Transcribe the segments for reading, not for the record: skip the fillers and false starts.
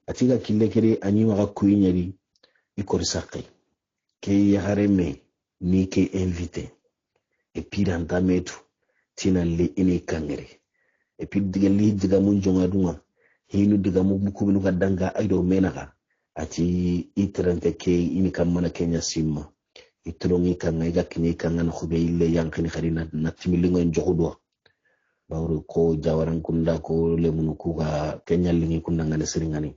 atiga kille kiri anyi maka kuinyari ikori sakai ke yahare me ni ke invité et puis ranta metu tina li ini kangere et puis diga mun jonga dunga hinu diga mu kubinu kadanga aido menaka ati itrante ke ini kamana Kenya simma itrongi kanga iga kini kanga na khube ille yankini kharina na timilingo njohudwa bawru ko jawaran kunda ko lemunu ku ka Kenya lingi kunda ngane siringani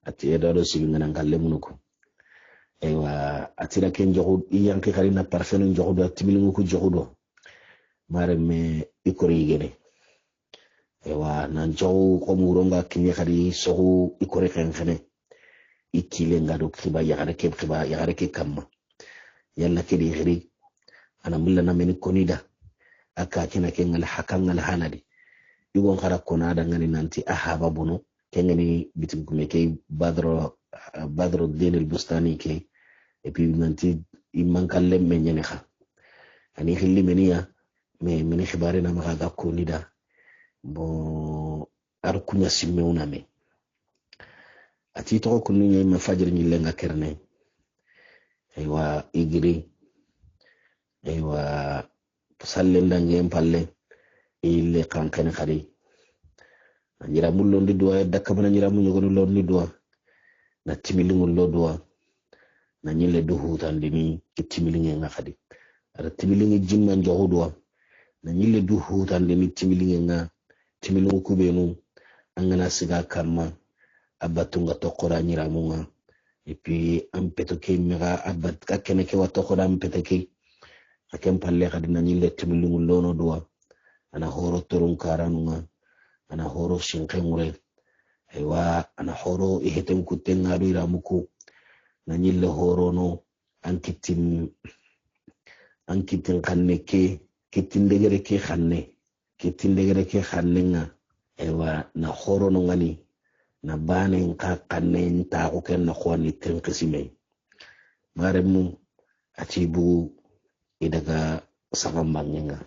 ati edado sibingana ngalle munuko ewa atira ken jogo yanki kharina parfenu njohudwa timilingo ku johudwa mare me ikori gene ewa nan jogo ko muronga kini khari sogu ikori khenkhene ikile ngado khiba yagare ke kamma yalla kedi khiri ana mulla na meni konida aka kina kengal hakangal hanadi yugon khara konada ngani nanti ahaba bunu kengani bitim kumeke badro din al bustani ke et puis nanti imman kallem men nyane kha ani khilli meniya me meni khibare na maka konida bo ar kunya simmeuna me ati to kunu nyi ma fajr nyi lenga kerne aywa igiri aywa salle ndange palle ile kankane khari anjira mullo ndi duwa dakka bana njira munyo gono lo ndi duwa na timilingu lo duwa na nyile du hutandini timilinge nga khadi ara timilinge jimma njohu duwa na nyile du hutandini timilinge nga timilingu kubenu angana siga kama abatunga tokora nyira munga et puis ampeto ke mega abat ka kene ke watokora ampete ke akem palle khadi na nyile timilingu lono duwa ana horo torun karanunga ana horo shinkengure aywa ana horo ihetem kutenga ira muku na nyille horo no ankitin kanne ke kitin degere ke khanne nga aywa na horo no ngani na bane ka kanne nta ko ken na khwani tenkisime maremu atibu idaga sagambangenga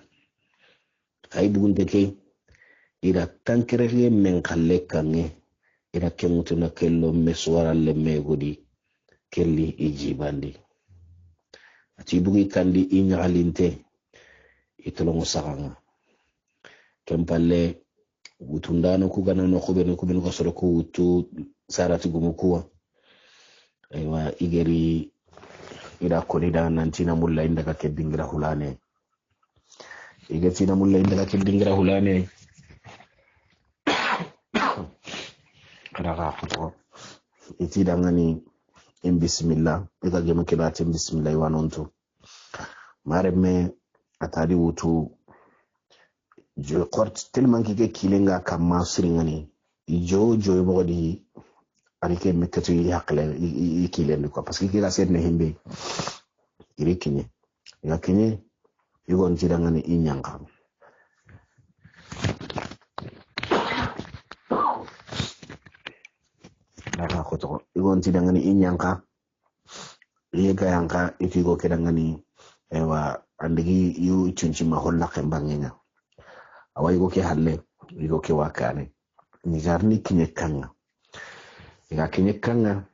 ay bugunte ke ira tankere men kalle kange ira kemutu na kello meswara le megodi kelli ijibandi ati bugi kandi inyagalinte itolongo saganga kempalle utundano kugana no kubenu ko soro ku utu sarati gumukuwa aywa igeri ira konida nantina mulla indaga kedingira hulane igatina mulla indaga kedingira hulane raga khuto iti dangani in bismillah ega gema kebati bismillah wanonto mareme atari wutu jo qort tellement ke kilenga kamma siringani jo bodi arike meketo yi hakle ikilen ko parce que kila sedne himbe irikinye ya kinye yugon jidangani inyanga raga khuto yugon jidangani inyanga yega yanka ikigo kedangani ewa andigi yu chunchi ma holla kembangenya awai go ke halle igo ke wakane ni jarni kinye kanga iga kinye kanga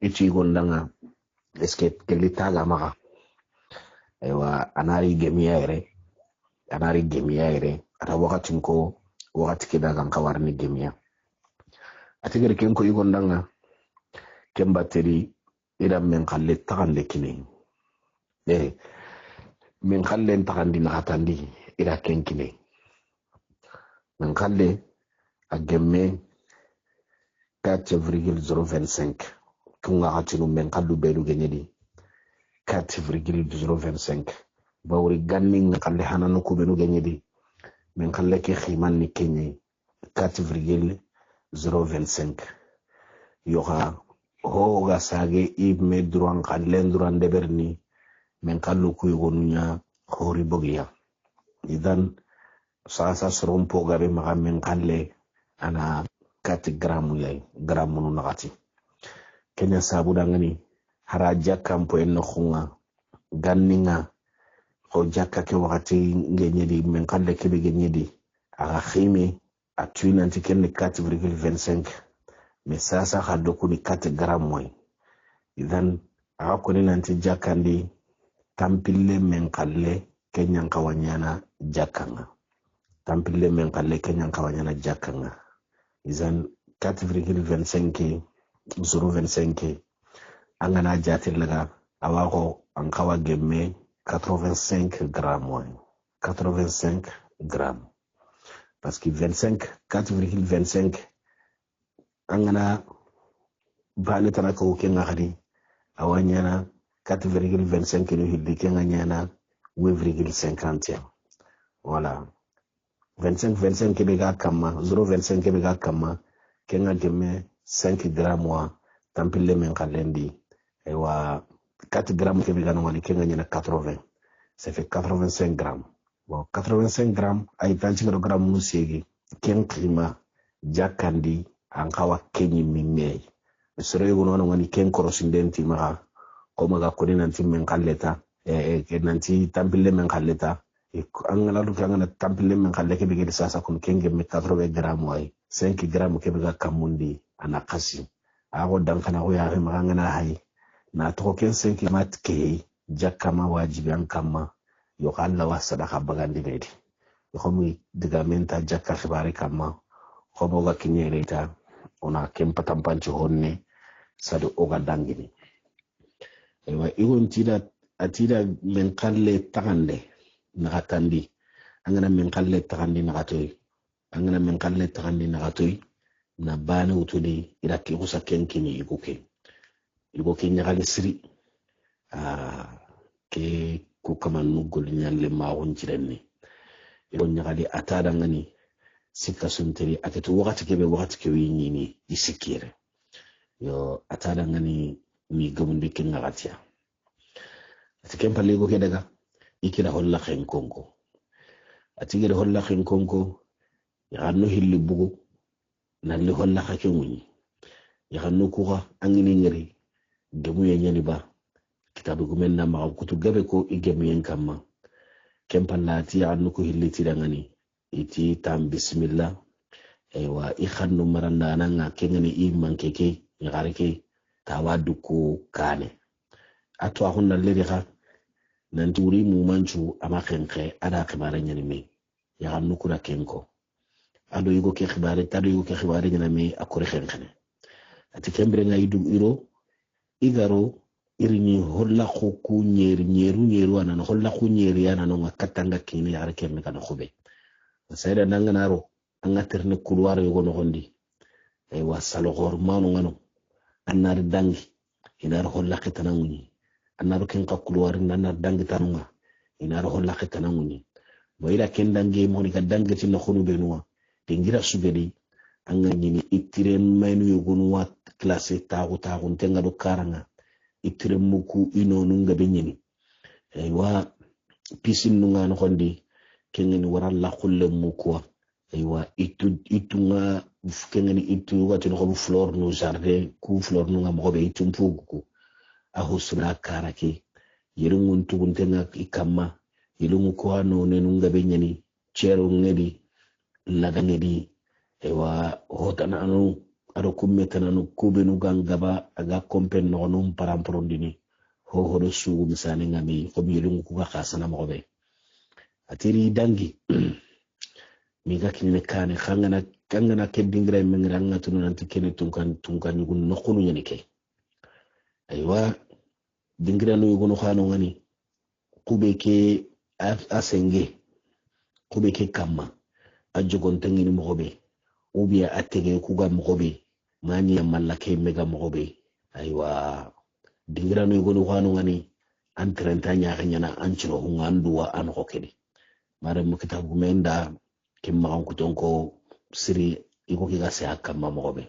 ichi gondanga eske kelitaga maka ewa anari gemiaire ata wakati kedaga kawarni gemia atigere kenko igondanga kembateri ida men khalle takande kine men khalle takandi na hatandi ida kenkine men khalle agemme 4,025 kunga hatinu men khallu bedu genyedi 4,025 bawri ganni ngalle hananu ko benu genyedi men khalle ke khiman ni kenye 4,025 yoga hoga sage ibme duran kallen duran deberni men kallu ku yogonunya hori bogiya idan sasa sorompo gabe maga men kalle ana 4 gramu no nagati kenya sabu dangani hara jakka mpo en khunga ganninga ko jakka ke wakati ngenyedi men kalle ke be genyedi aga khimi atuina ntikenne 4,25 mais sasa khaddo kuni 4 gram moy idan aga koni nanti jakandi tampille men kalle kenyan kawanyana jakanga tampille men kalle kenyan kawanyana jakanga idan 4,25 0,25 angana jatir laga awako an kawa gemme 85 grammes moy 85 grammes parce que 4,25 angana bani tanaka ukenga khadi awanyana 4,25 no hilli kenga nyana 8,50 voilà 25 kebega kama 0,25 kebega kama kenga gemme 5 grammes wa tampille men kalendi ewa 4 grammes kebega no wali kenga nyana 80 ça fait 85 grammes bon 85 grammes ay 25 grammes musegi ken klima jakandi ankawa kenyi mimei sere yugo no wani ken korosindenti ma ko maga ko nanti men kalleta nanti tampille men kalleta angala du kanga tampille men kalle ke bigi sasa kun kenge me 80 grammes way 5 grammes ke biga kamundi ana kasi ago dan kana ko ya ma ngana hay na to ken 5 mat ke jakama wajibi an kama yo Allah wa sadaka bagandi bedi yo mi diga menta jakka khibari kama ko boga kinyereta ona kempa tampanci honne sadu oga dangini ewa igon atida men kalle tagande nakatandi angana men kalle tagandi nakatoy angana men kalle tagandi nakatoy na bana utudi iraki kusa kenkini iguke nyagali siri ke ku kama nugol nyalle ma wonjirenni igon nyagali atada ngani sikka sunteri aketu wakati kebe nyini isikire yo atada ngani mi gamundi kinga gatia atikempa lego kedaga ikira holla khen konko atigere holla khen konko ya no hilli bugu nalli holla khake munyi ya no kuga angini ngari gamu ya nyani ba kitabu gumenna ma kutu gabe ko igemu yen kamma kempa lati ya no ko hilli tidangani iti tam bismillah ewa ikhannu maranda nanga kengani iman keke ngareke tawadu ko kane ato ahunna leri ha nanti wuri mu manchu ama khenke ada khibare nyani me ya hannu kura kenko ado yugo ke khibare tado yugo ke khibare nyana me akore khenkene ati kembre nga idu iro igaro irini holla khoku nyeru ana holla khu nyeri ana no ngakatanga kine ya reke me kana khobe sayda nanga naro anga terne couloir yugo no gondi ay wasalo gor manu ngano annar dangi inar holla khitana nguni annar ken ka couloir nanar dangi tanunga inar holla khitana nguni boyla ken dangi moni ka dangi tin khunu benwa tingira sugedi anga nyini itire maynu yugo no wat classe tagu tenga do karanga itire muku ino nunga benyini ay wa pisin nunga no gondi kengeni waralla khulle mukwa aywa itunga kengeni itu wati no fleur no jardin ku fleur no ngam gobe itumpugu ahusura karake yerungun tuguntenga ikama yelungu ko no nenunga benyani chero ngedi laga ngedi aywa hotana anu ado kummetana no kubenu gangaba aga kompen no num paramprondini ho hodo sugu misane ngami ko yelungu ko khasana mo gobe atiri dangi miga kinne kane kangana ke dingra mengra ngatu nanti kene tunkan gun nokunu nyani ke aywa dingra no yugo no khano ngani kube ke asenge kube ke kama ajogon tangini mogobe ubia atege kuga mogobe mani ya mallake mega mogobe aywa dingra no yugo no khano ngani antrenta nya kanyana anchiro hunganduwa an hokedi mare mu kitabu menda kimma ko tonko siri iko kiga se akama mogobe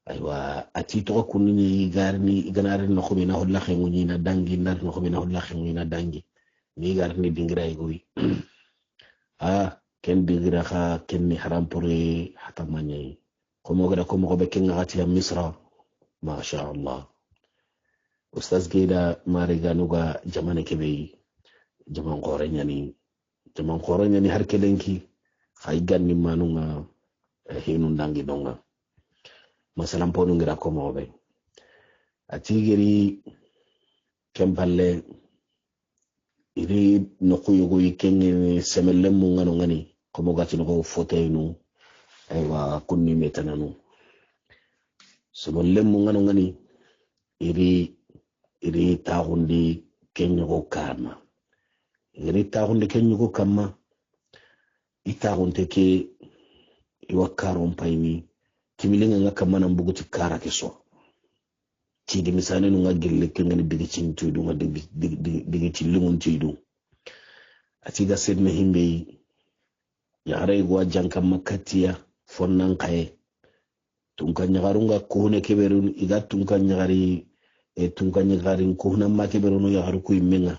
aywa ati to kunni garni ganare no khumina holla khenguni na dangi nar no khumina holla khenguni na dangi ni garni dingira igoyi ken dingira kha ken ni haram pore hata manyai ko mogada ko mogobe ken ngati ya misra ma sha Allah ustaz gida mare ganuga jamane kebe jaman gore nyani jaman khoronya ni har kelenki hay ganni manunga hinu ndangi donga masalan ponu ngira ko mo be ati geri kempalle iri no kuyugo ikenge semelle mu ngano ngani ko mo gati no fote nu aywa kunni metananu semelle mu ngano ngani iri tagundi kenyo kama iri tagundi kenyo kama itagunte ke iwa karon payni kimilenga nga kamana mbuguti kara keso tidi misane nu nga gelle kengani digi cintudu nga digi cilungun cidu atiga sedme himbe yare gwa janka makatiya fonnan kaye tunka nyagarunga kuhune keberun iga tunka nyagari tunka nyagarin kuhuna ma keberunu yagaru ku imenga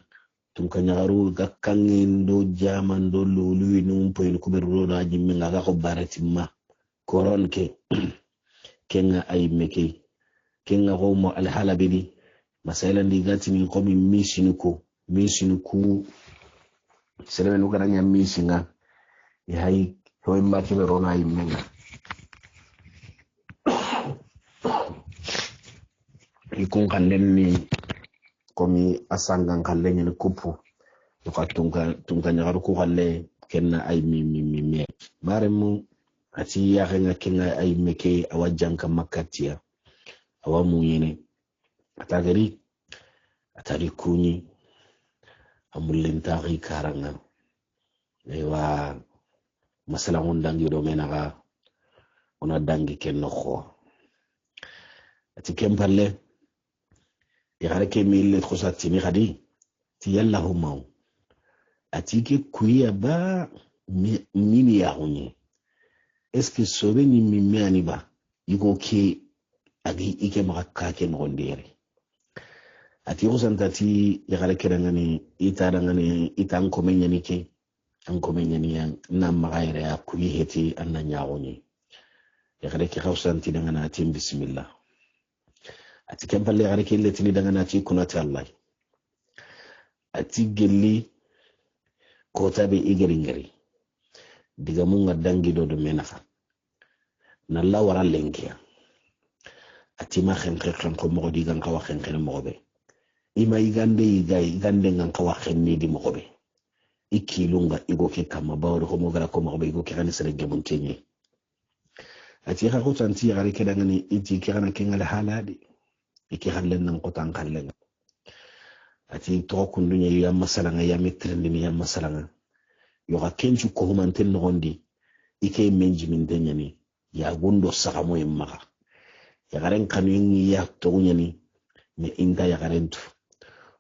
tunka nyagaru gakkangen do jaman do lulu nu poyin kuberu do aji menga ga ko baratimma koron ke kenga ay meke kenga ko mo alhala bidi masala ndi gatini ko mi misinuko selebe nu garanya misinga yahay hoy ma keberu na ay menga ikun kallen ni komi asangan kallen ni kupu ka tunka nyagaru ku kalle kenna ay mi maremu ati ya nga kenga ay meke awajanka makatia awamu yene atari kunyi amullintari karanga ewa masala ndangi do menaga ona dangi kenno kho ati kempalle ya ke mille khosati ni khadi ti yalla huma ati ke kuya ba mini ya hunye eske sobe ni mimiani ba yugo ke agi ike maka ke ngondere ati usantati ya kerangani itan komenya ni ke an komenya ni yang na magaire ya kuyi heti annanya hunye ya ke khausanti dangana ati bismillah ati kempalle ya ke letini dangana ati kunati allah ati gelli kota be igeri diga munga dangi do menafa nalla wara lenkia ati ma khen ko mo diga nga wa khen mo be ima igande ngan ka wa khen ni di mo be ikilunga igo ke kama bawro ko mo gara ko mo be igo ke kan sere gemun tenye ati ha ko tanti ya ke dangani iti ke kana kengal haladi iki hallen nan ko tan kallen ati to kundunya ya masalanga ya mitrindi ya masalanga yoga kenju ko humanten nondi ike menji min denyani ya gundo sakamo yemma ya garen kanu ya to nyani ne inda ya garentu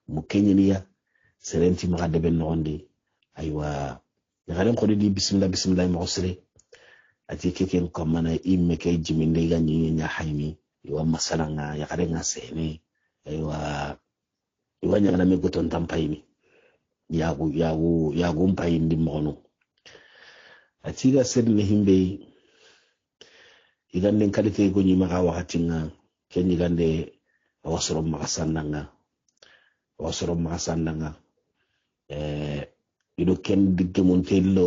mu kenyani ya serenti ma de ben nondi aywa ya garen ko di bismillah ma osre ati keken ko mana imme kay jiminde ganyi nya haymi yo masalanga ya garen asene aywa iwanya na megoton tampayni yagu mpayindi mono atiga sedne himbe igande kalite go nyima ga wakatinga kenyi gande wasoro makasandanga ido ken digge montello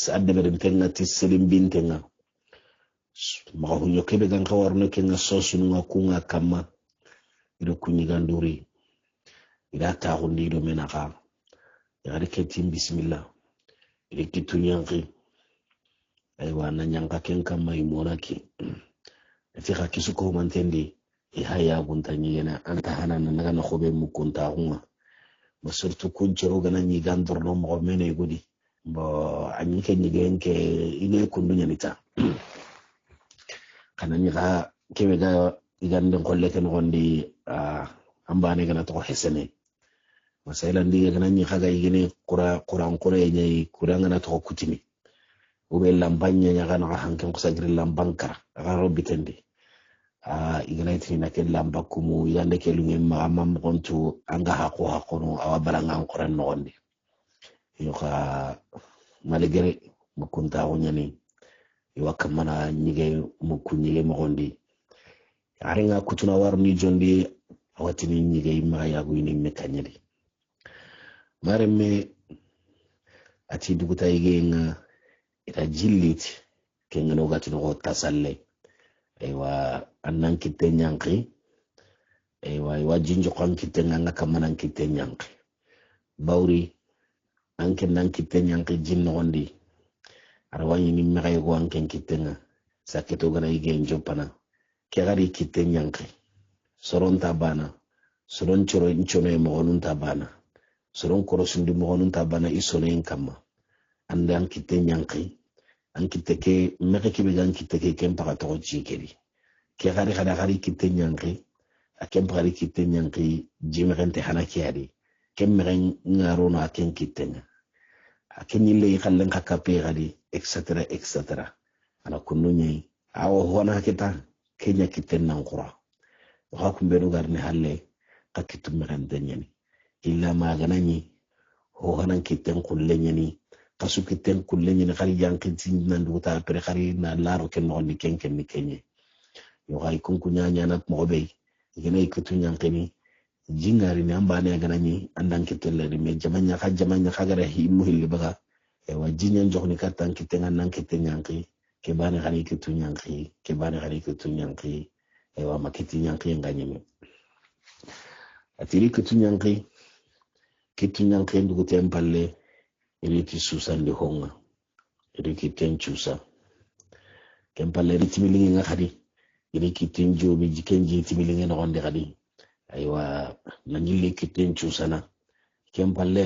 sadde beren tenga tiselim bintenga ma ho nyokebe gan kawarno kenga sosunu ngakunga kama ido kunyi ganduri ida ta hundi do menaka ya ketim bismillah ida kitunyanki aywa na nyanga ken kama imonaki ati ka kisuko mantendi haya guntanyi yana anta hanana naga na khobe mukunta hunga basurtu kunjero gana nyi gandor no mo mene gudi bo anyi ke nyi genke ine kundunya nita kana nyi ga kebe ga igande kolle ken gondi ambane gana to hesene masailan diga gana nyi khaga igene quran nyai kuranga na to kutimi ube lambanya nya gana hanken ko sagri lambankara ga robitendi ignaiti na ke lamba kumu igande ke lunge ma mam gontu anga hako no awabaranga ankoran nondi yo ka malegere mukunta wonyani iwaka mana nyige mukunyige mogondi arenga kutuna warni jondi awatini nyige ma ya guini mekanyedi mareme ati duguta igenga ita jillit kenga no gatino ko tasalle aywa annan kitte nyanki aywa jinjo kan kitte nganga kamanan kitte nyanki bawri anke nan kitte nyanki jinno gondi arwani ni megay go anke kitte nga saketo gana igen jopana ke gari kitte nyanki soron tabana soron choro inchono e mogonun tabana soron korosundi mogonun tabana isone en kamma ande an kitte nyanki an kitte ke mege ke began kitte ke kem para to chikeri ke gari kitte nyanki akem para kitte nyanki jimerente hanaki ari kem megen ngaro na ken kitte nga aken yille kallen kakape gadi etc ana kununyi awo hona kita kenya kitte nan qura wa kumbenu garne halle kakitu megen denyani illa maganani ho hanan kitten kulle nyani kasu kitten kulle nyani khari yankin tin nan duta pre khari na laro ken no ni ken ni kenye yo hay kunku nyanya na mo be igene ikutu nyankeni jingari ni ambane ganani andan kitelle me jamanya khagara hi muhilli baga e wa jinyan jokni katan kitten nan kitten nyanki ke bane khari kitu nyanki ke bane khari kitu nyanki e wa makiti nyanki nganyemi atiri kitu nyanki ndugu tempalle iriti susan di honga iriki tenchusa kempalle riti milingi nga khadi iriki tenjo bi jikenji timilingi no gonde khadi aywa nanyili kitenchusa na kempalle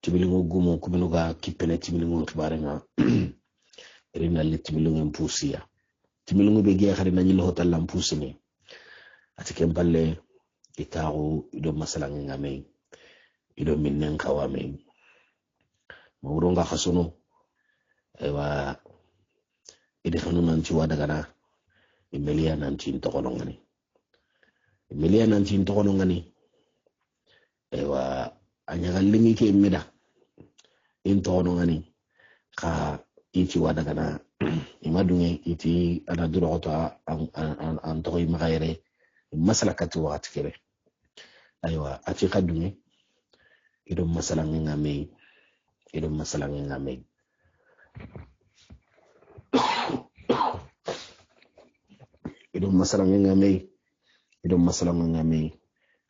timilingo gumo kubinuga kipene timilingo kibarenga irina le timilingo mpusia timilingo be giya khadi nanyilo hotal lampusini ati kempalle itaru ido masalangi ngamei ido minnen kawame mawuronga khasuno ewa ide khanu nanti wadagana imelia nanti ntokono ngani ewa anyaga lingi ke meda intokono ngani ka iti wadagana imadunge iti ana duroto an tokoy magayre masala katu wakati kere aywa ati khadunge ido masalangi ngamei ido masalangi ngamei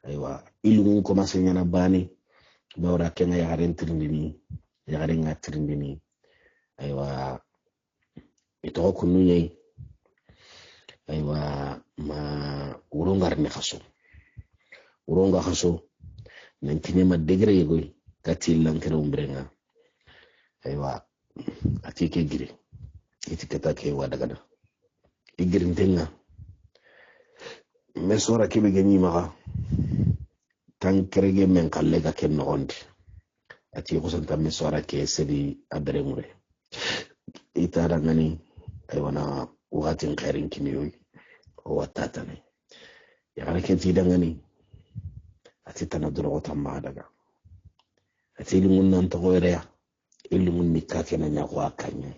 aywa ilungu commencé nyana bani bawra kenga ya garen trindini aywa ito kununye aywa ma urongar ne khaso nantine ma degré yegoy katil lankere umbrenga aywa atike gire itikata ke wadagana igirintenga mesora kebe gani maka tankerege men kalle ga ken nondi ati ko santa mesora ke sedi adare mure itara ngani aywa na watin khairin kiniyoy o watatane ya gara ke tidangani ati tanaduro tamma daga ati lungun nan to goreya ilungun nikka kenanya ko akanya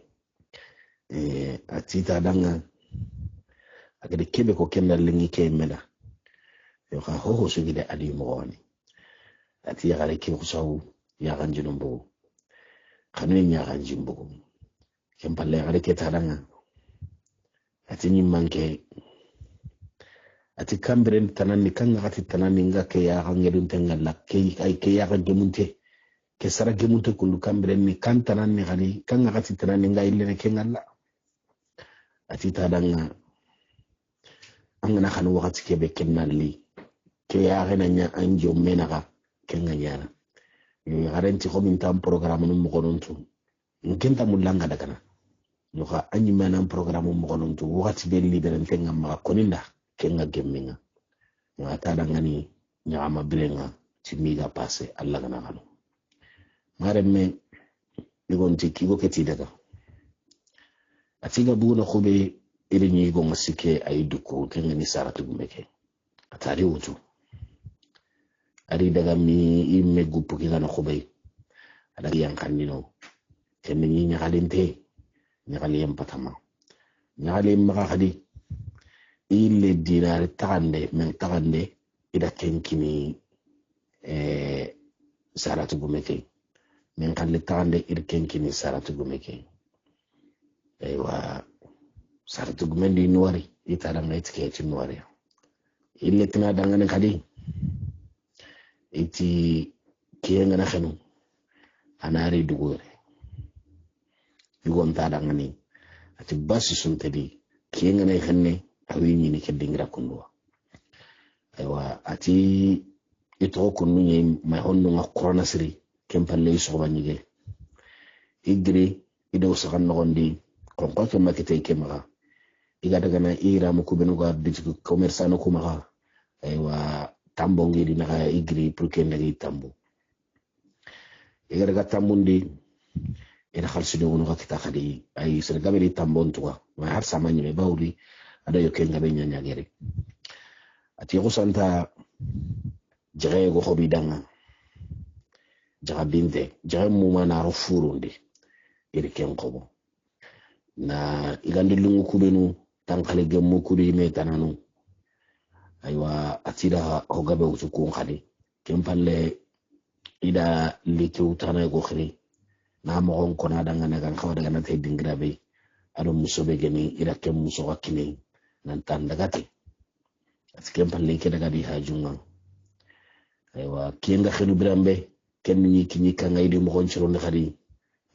ati tadanga agade kebe ko kenna lingi ke meda yo ka ho sugide adi mogoni ati ya gara ke ko saw ya ganjino mbo kanne nya ganjimbo kempalle gara ke tadanga ati ni manke ati kambren tanani kanga ati tanani ngake ya gangedun tengalla ke ay ke ya ganjemunte ke sara gemunte kullu kambren ni kantanan ni gani kanga ati tanani ngayle ne kengalla ati tadanga angana khanu wakati kebe kennali ke ya gana nya anjo menaga kenga yana yo garenti ko min tam programme no mogonontu nkenta mulanga daga yo ka anyi manam programme mo mogonontu wakati be liberen tenga ma koninda kenga gemminga yo tadanga ni nyama birenga timiga passe alla gana kanu maremme ligonti kigo keti daga atiga buna khube irinyi go masike ay duko kenga ni saratu gumeke atari wutu ari daga mi imme gupu kigana khube ada yang kanino kenni nyakalinte nyakali empatama nyakali maka khadi ile dinare tagande men tagande ida kenkini saratu gumeke men kan le tagande ir kenkini saratu gumeke aywa sartu gumendi nuari ita danga itiketi nuari ille tina danga ne kadi iti kiyenga na khenu anari dugore yugon ta danga ni ati basi suntedi kiyenga na khenne awini ni kedingra kunwa aywa ati ito kunu nyi ma honno nga corona siri kempalle so banyige igri ido sakan nogondi kon ko makete kemaga iga daga na ira mu kubenu ga digital commerce no kuma aywa tambo ngiri na igri pour que ndagi tambo iga daga tambundi ina khalsi do no kita khadi ay sir gabeli tambo ntuwa ma har samani me bawli ada yoke ngabe nyanya gere ati ko santa jere go hobi danga jaga binte jere mu mana ro furundi iri ken kobo na igandi lungu kubenu tankale gemmu kudi me tananu aywa atida hogabe utukun khadi kempalle ida liki utana go khiri na mo on kona danga na kan khawda gana tay dingrabe ado musobe geni ida kem muso wakini nan tan dagati at kempalle ke daga di hajunga aywa kienga khinu birambe ken ni kinyi kan ngaydi mo on chiro khadi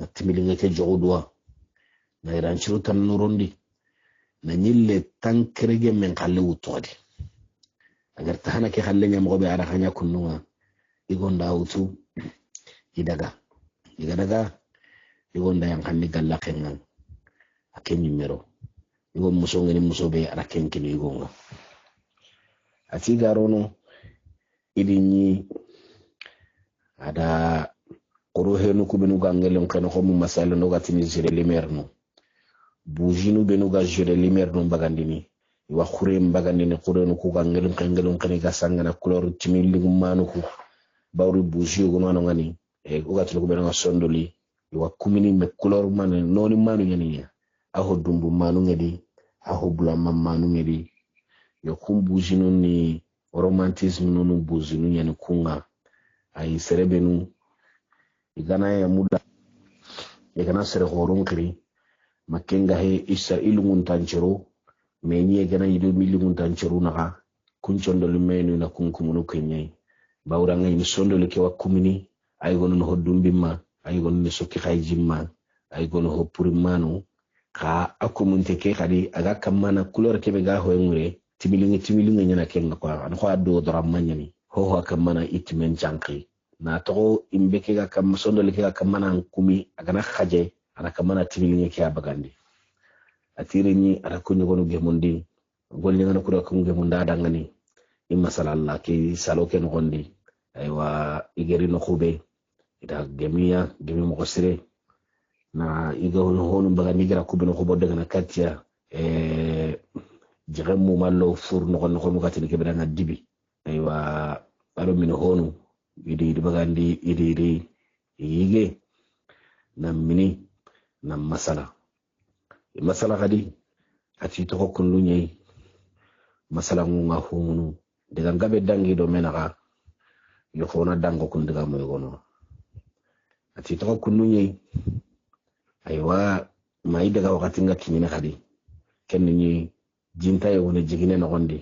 atimilinga ke jogudwa na iran chiro tan nurundi na nyille tankrege men khalle wutodi agar tahana ke khalle nyam gobe ara khanya kunnuwa igonda wutu idaga igonda yang khandi galla kenga akenyi mero igon muso ngeni muso be ara kenkini igonga ati garono idinyi ada koro henu kubenu gangelen kano ko mu masala no gatini jere limer no bujinu benu ga jere limer no bagandini wa khure mbagandini koro no ku gangelen kangelon kani ga sangana couleur timili manu ku bawri buji go no ngani e ko gatlo ko benu sondoli wa kumini me couleur man noni manu yani aho dumbu manu ngedi aho bula manu ngedi yo kum bujinu ni romantisme no bujinu yani kunga ay serebenu igana ya muda igana sere horon kiri makenga he isa ilungun tanchero menye gana yido milungun tanchero naka kunchondo limenu na kunkumunu kenye bauranga ni sondo leke wa kumini ay gono ho dumbima ay gono ne sokki khayjimma ay gono ho purimanu ka akumunte ke kadi aga kamana couleur kebe ga ho ngure timilinga nyana kenga kwa an ho addo dram manyani ho kamana itmen chankri na to imbeke ga kam sondo leke ga kamana kumi agana khaje ana kamana timilinga ke abagandi atirini ara kunyo gonu gemundi golli ngana kuro ko gemunda dangani imma salalla ke saloke no gondi aywa igeri no khube ida gemi mo kosire na igo no honu bagani gira kube no khubo daga na katia jiremu mallo fur no gon ko mo katini ke bedanga dibi aywa aro min honu idi bagandi idi yige na mini na masala kadi ati to ko kullu nyai masala ngunga humunu daga ngabe dangi do menaka yo fona dango kun daga moy gono ati to ko kullu nyai aywa mai daga wakati ngati ni kadi ken ni jinta yo ne jigine no gondi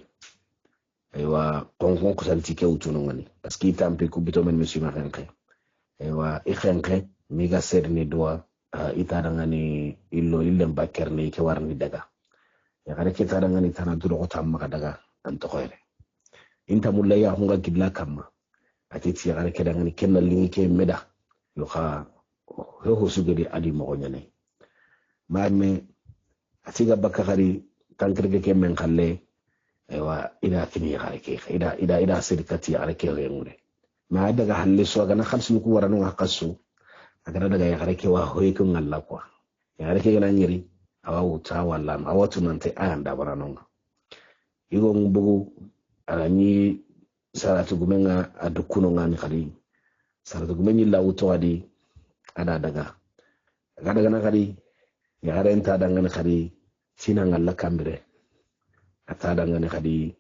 aywa konkon ko salti ke utuno ngani parce que tampe ku bito men monsieur marenke aywa ikhenke mi ga serni doa ita ngani illo illem bakerne ke warni daga ya kare ke tada ngani tana duro ko tamma daga an to khoyre inta mulla ya hunga gidla kamma atiti ya kare ke ngani kenna lingi ke meda yo kha ho sugedi adi mo nyane maame atiga bakari tankrege ke men khalle aywa ida kini kare ke ida sirkati kare ke ngure ma daga halle so gana khalsu ku waranu hakasu agara daga ya kare ke wa hoye kun Allah kwa ya kare ke gana nyiri awa wuta walla awatu nante anda baranonga igo ngubugu arani saratu gumenga adukuno ngani kali saratu gumenyi la wuto adi ada daga na kali ya kare enta daga na kali sina ngalla kambire ata daga na kali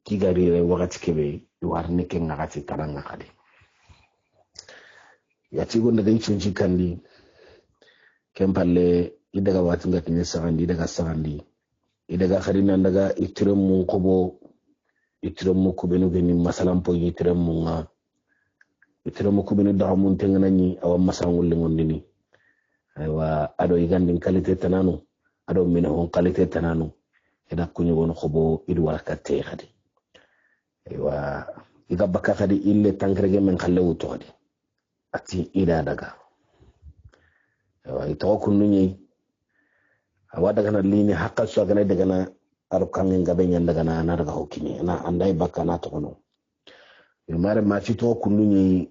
kigari re wakati kebe warne ke ngati taranga kali ya tigo daga chunchi kandi kempalle idaga watu ngati ne sagandi daga sagandi idaga kharina daga itirem mun kobo itirem mu kubenu geni masalan po itirem mun nga itirem mu kubenu da mun tengana ni awa masangul ngondini aywa ado igandin qualité tananu ado mina hon qualité tananu ida kunyo gon kobo idu warakate khadi aywa iga bakka khadi ille tankrege men khalle wuto khadi ati ida daga aywa ito kununyi awa daga na lini hakka so daga na arukan ngabe nyan daga na daga hokini na andai bakka na to kono mare ma ci to kununyi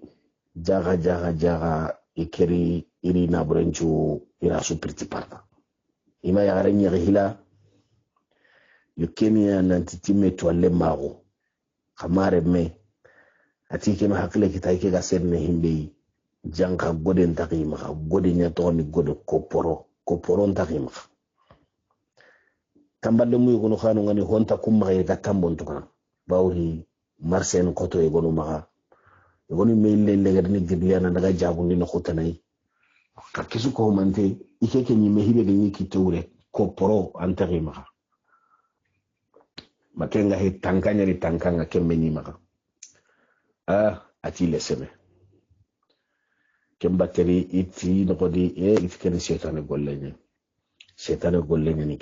jaga ikeri iri na burenchu ira supirti parta ima ya garenye hila yukemia nantitime toile mago kamare me atike ma hakle kitai ke ga serne himbe janka goden takima gode nya to ni gode koporo takima tamballe mu yugo no khanu ngani honta kumma ga tambon to kana bawri marsen koto e gonu maga gonu meille le ga ni gibiana daga jabundi no khotanai ka kisu ko mante ikeke ni mehibe ga ni kitore koporo antakima makenga he tankanya ni tankanga kemme ni maka ati leseme kembateri iti nokodi itikeni setane gollenya ni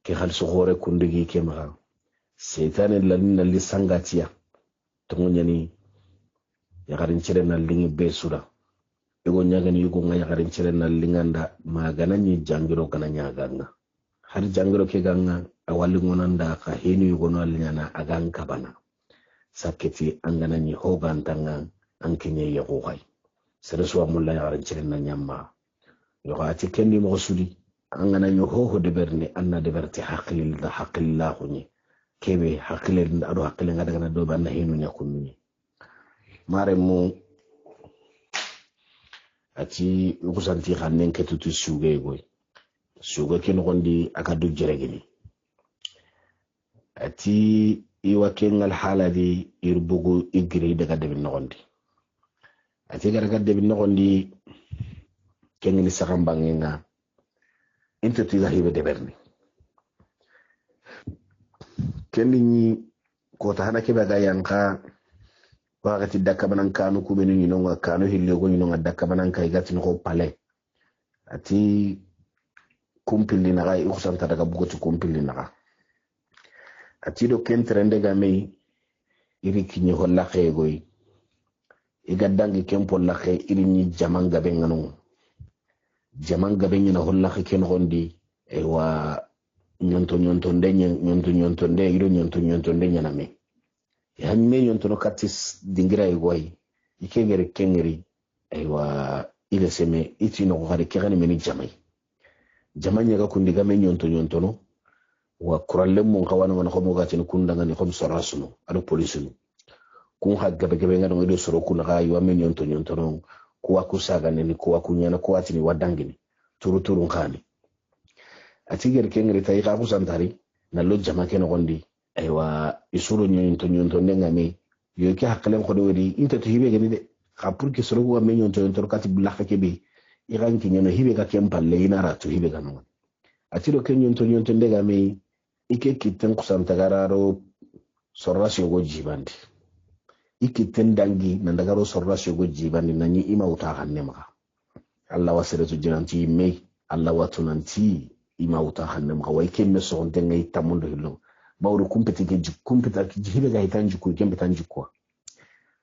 ke halso gore kundigi ke maka setane lanina li sangatia tungunya ni yagarin cire na lingi besura ego nyagani yugo nga yagarin cire na linganda magana ni jangiro kana nyaganga har jangiro ke ganga awali ngonanda ka hinu yugo no alinyana aganka bana saketi angana ni hoga antanga ankenye yagogai sereso amulla yagarin cire na nyamma yo ati kendi mo sudi angana yo ho de berne anna de berte haqilillah hunyi kebe haqilil ado haqilil ngada gana do banna hinu nyakunni mare mu ati ukusanti khanen ketutu suge goy suge ken gondi akadu jeregini ati iwa kengal haladi irbugu igri daga debin nogondi ati daga debin nogondi kengini sakambangenga inte tiga hibe deberni kenni ko ta hana kebe ga yanka wakati dakka banan kanu kubenu nyinonga kanu hillego nyinonga dakka banan kai gatin ko pale ati kumpili naga ikusanta daga bugoti kumpili naga ati do kentrende ga mei iri kinyi holla khegoi igadangi kempo la khe iri ni jamanga bengano jamanga bengina holla khe ken gondi e wa nyonto nde iro nyonto nde nyana me me nyonto no katis dingira igwai kengeri aywa ile seme iti no gari kegani meni jamai nyaga kundi ga me nyonto no wa kuralle mun kawana wana ko mogati no kundanga ni kom sorasuno ado police kun hagga be ngado ngido soro kuna ga yiwa me nyonto no kuwa kusaga ni kuwa kunyana kuwa tini wadangini turu ngani atiger kengeri tay ka kusantari na lo jama ken gondi aywa isuru nyonto ndengami yo ki hakalen ko do wadi inta to hibe gani de ka pour que soro wa me nyonto kati blakha kebe iran ki nyono hibe ka kempalle inara to hibe ganu atiro ken nyonto ndengami ike kitten kusantagararo sorrasio go jibandi ikitten dangi nandagaro sorrasio go jibandi nani ima uta hanne maka Allah wasiratu jiranti me Allah watunanti ima uta hanne maka way kemme so ontenga itamundo hillo bawru kumpeta jihibe ga hitanji ku kembe tanji kwa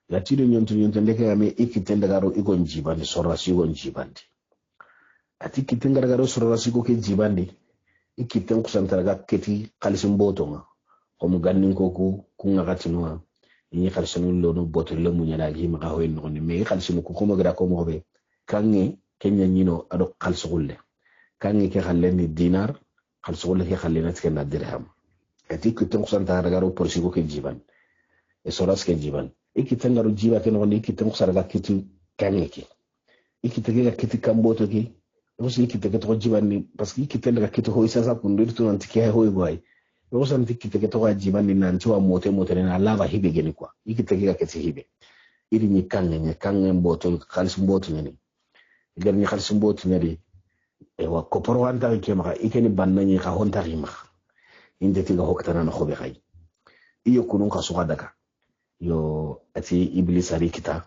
yatiro nyonto ndeke ame ikitten dagaro igon jibandi sorrasio go jibandi ati kitten dagaro sorrasio go ke jibandi ikitten kusantaraga keti kalisin botonga komu gannin koku kunga katinwa ni kalisin lo no botole munyala gi maka hoyin no ne me kalisin ku kuma gra ko mobe kange kenya nyino ado kalsugulle kange ke khalleni dinar kalsugulle ke khallena tikena dirham ati kitten kusantaraga ro porsigo ke jiban e soras ke jiban ikitten ngaro jiba ke no ni ikitten kusaraga keti kange ke ikitten ga keti kamboto ke aussi ikiteke to jibani parce que ikitenda ka kito hoisa sa kundir to antike hoy boy rosa ikiteke to jibani nanti wa mote na lava hibe geni kwa ikiteke ka kiti hibe iri ni kange mboto khalis mboto ni igar ni khalis mboto ni e wa koporo anta ke maka ikeni banna ni ka honta rima inde tiga hoktana na khobe khay iyo kunun ka suga daga yo ati iblis ari kita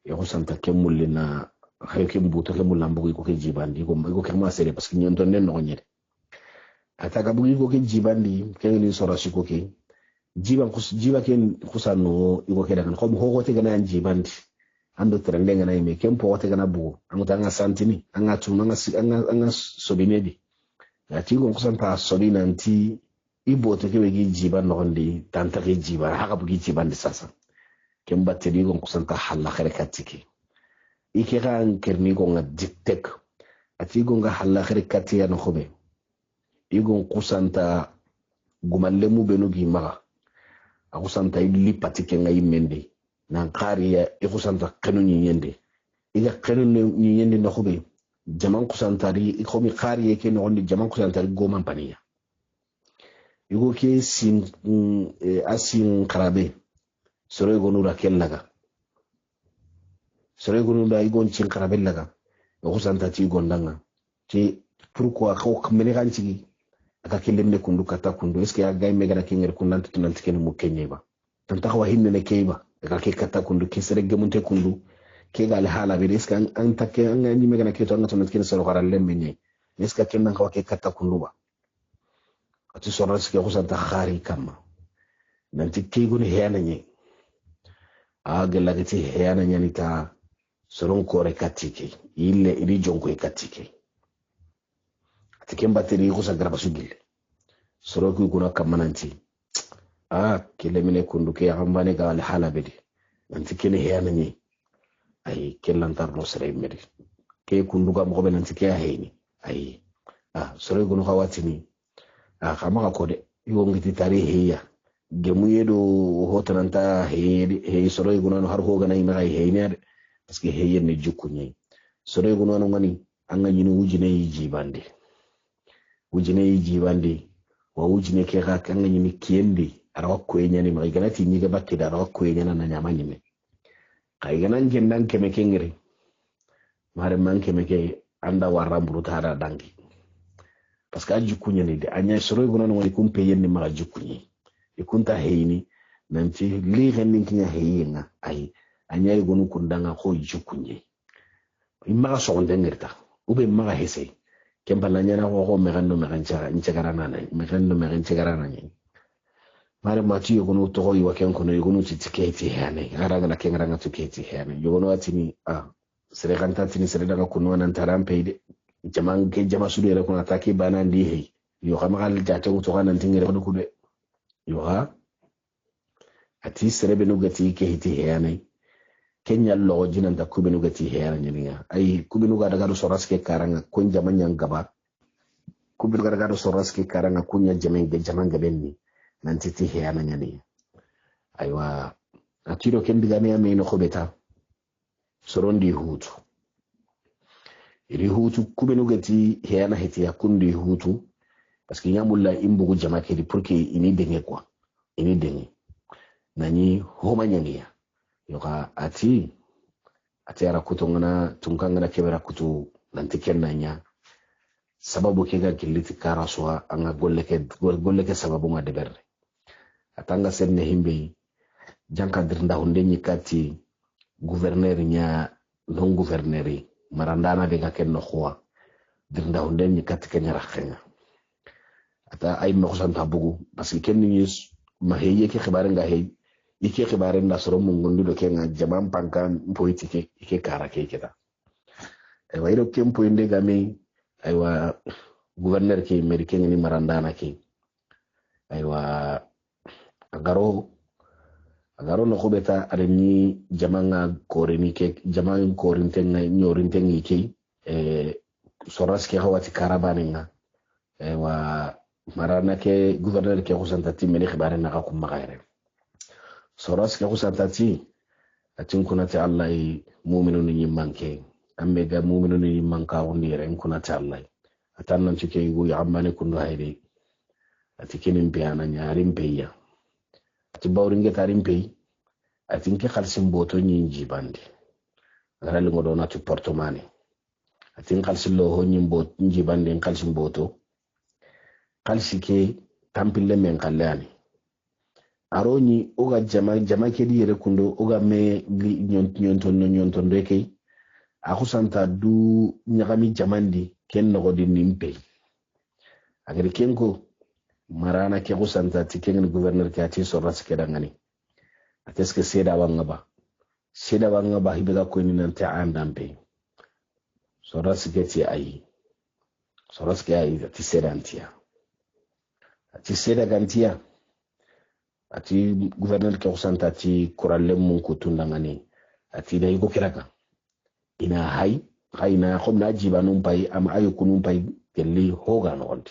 yo santa kemul na hayo kembuto kemul lambu ko ke jibandi ko ke ma sere parce que nyon don no nyere ata ga bugi ko ke jibandi ke ni sora shiko ke jiba ken kusano iko ke daga ko ho te gana jibandi ando trende ngana ime kempo wote gana bugo amuta nga santini anga tuma anga sobinedi ati ko kusanta sobina nti ibo to ke gi jiba no ndi tanta ke jiba haka bugi jibandi sasa kemba tedi ko kusanta halla khere katike ike kan kerni ko nga diktek ati ko nga halla khere katiya no khobe igon kusanta gumallemu benu gi maga akusanta ili patike nga imende nan qariya ikusanta kanu nyende iga kanu nyende no khobe jaman kusantari ikomi qariya ke no ndi jaman kusantari goma paniya igo ke sin asin karabe sore gonura kellaga sore gonura igon cin karabe laga kusanta ti gondanga ti pourquoi ko kamene ganci aka kelenne kundu kata kundu est ce que ya gay megana kenger kunanta tunanti ken mu kenyeba tanta ko hinne ne keiba aka ke kata kundu ke sere gemunte kundu ke gal hala be est ce que an takke an ni megana ke to an tunanti ken sero garal lembe ni est ce que ken nan ko ke kata kundu ba ati soro est ce que ko santa khari kama nanti ke goni heyana ni agela ke ti heyana ni ta soron kore katike ille iri jonko e katike ati kemba teri ko sa graba sugille soro ku kuna kamananti kele mine kundu ke ambane ga al hala bedi nanti kene heyana ni ay kellantar no sere medi ke kundu ga mo be nanti ke hayni ay soro gunu khawatini kama ko de yo ngiti tarihi ya gemu yedo hotananta he soro gunu har ho gana ina hayni parce que heye ne jukunye soro gunu no ngani anga nyinu wujine yijibande wa wujine ke ga kan nyini kiendi arawa ko nyani ma ganati nyiga bakke da arawa ko nyana na nyama nyime kay ganan gendan keme kengere mare man keme ke anda warra buruta da dangi parce que ajukunye ne de anya soro gunu no ngani kumpe yenni ma jukunye e kunta heyni nanti li ganin kinya heyina ay anya gunu kundanga ko jukunye imma so ndengerta ube maga hese kembala nyana ko megando megancha nchegarana na megando meganchegarana nyi mare mati yogono to ko yiwa ken kono yogono titiketi hane garanga na kengaranga tiketi hane yogono atini sere kanta tini sere daga kuno nan tarampe jaman ke jama sudere ko ataki bana ndi he yo kama gal jato to kana tingere ko kude yo ha ati sere benu gati ke hiti hane kenya lo jinan da kubinu gati heyana nyinga ay kubinu ga daga do soraske karanga kun jaman gaba kubinu ga daga do soraske karanga kunya jaman gabenni nan titi heyana nyani aywa atiro ken diga ne amino khobeta sorondi hutu iri hutu kubinu gati heyana heti yakundi hutu parce que nyamulla imbugu jamake di pour que ini denge quoi ini denge nani homa nyangia yoka ati ara kutungana tungkangana kebera kutu nanti kennanya sababu kega kiliti karaswa anga golleke sababu nga deberre atanga senne himbe janka dirnda hunde nyikati gouverneur nya non gouverneur marandana be ga kenno khwa dirnda hunde nyikati kenya rakhenga ata ay mo santa bugu parce que kenni yus ma heye ke xibare nga hey ike khibare na soro mungundu do kenga jamam pankan politique ike kara ke keda ay wayro kempo inde game ay wa gouverneur ke americain ni marandana ke ay wa agaro no khobeta adani jamanga koreni ke jamang korinten na nyorinten ike soras ke hawati karabaninga ay wa marana ke gouverneur ke khosantati meni khibare na ka kumagaire soras ke khusantati atin kunati allah mu'minun ni manke ambe ga mu'minun ni manka woni ren kunati allah atan nan cike yugo ya amane kunu hayde ati kenin biana nyarin beya ati bawringe tarin pey atin ke khalsin boto nyinji bandi ngara lingo do natu portomane atin khalsin lo ho nyimbo nyinji bandi khalsin boto khalsi ke tampille men kallani aroni oga jama kedi yere kundo oga me nyontondo kay akusanta du nyagami jamandi ken nogodi nimpe agari kenko marana ke kusanta tikengen gouverneur ke ati sorras kedangani ateske seda wangaba hibega ko ni nante andampe sorras geti ayi sorras ke ayi ati seda antia ati seda gantia ati gouverneur ke kusanta ati kuralle mun ko tundangani ati da yugo kiraka ina hay na khomna jiba num pay am ayu kunum pay kelli hoga no gondi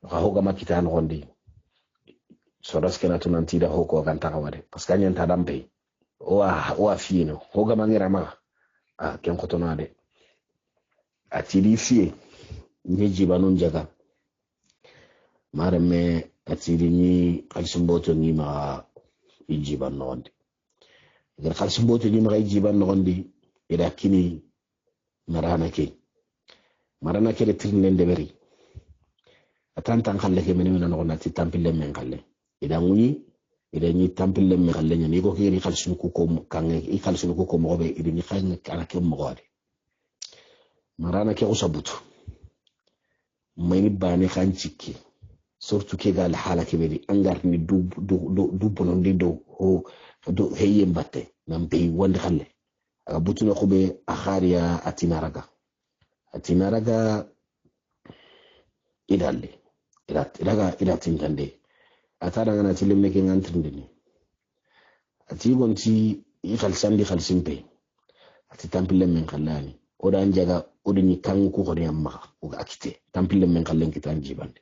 hoga makita no gondi soras kena tunanti da hoko kan takawade parce que nyanta dampe o fino hoga mangira ma ken kotonade ati di fie ni jiba num jaga marame ati ni kalsumboto ni ma ijiba no gondi gar kalsumboto ni ma ijiba no gondi ida kini marana ke de trinende beri atantan khalle ke menena no nati tampille men khalle ida nguni ida ni tampille men khalle ni ko kiri khalsunu ko kange I khalsunu ko mo be ida ni khang kana ke mo gode marana ke usabutu mayni bani khan cikki surtout ke gal hala ke beri angar ni du bonon di do ho do heye mbatte nam be wonde khalle butuna khube akhariya atinaraga ila tintande atara ngana tilimne ke ngantrindini ati gonti ikhalsandi khalsimpe ati tampille men khallani oda anjaga odini kanku ko yamma o akite tampille men khallen kitan jibande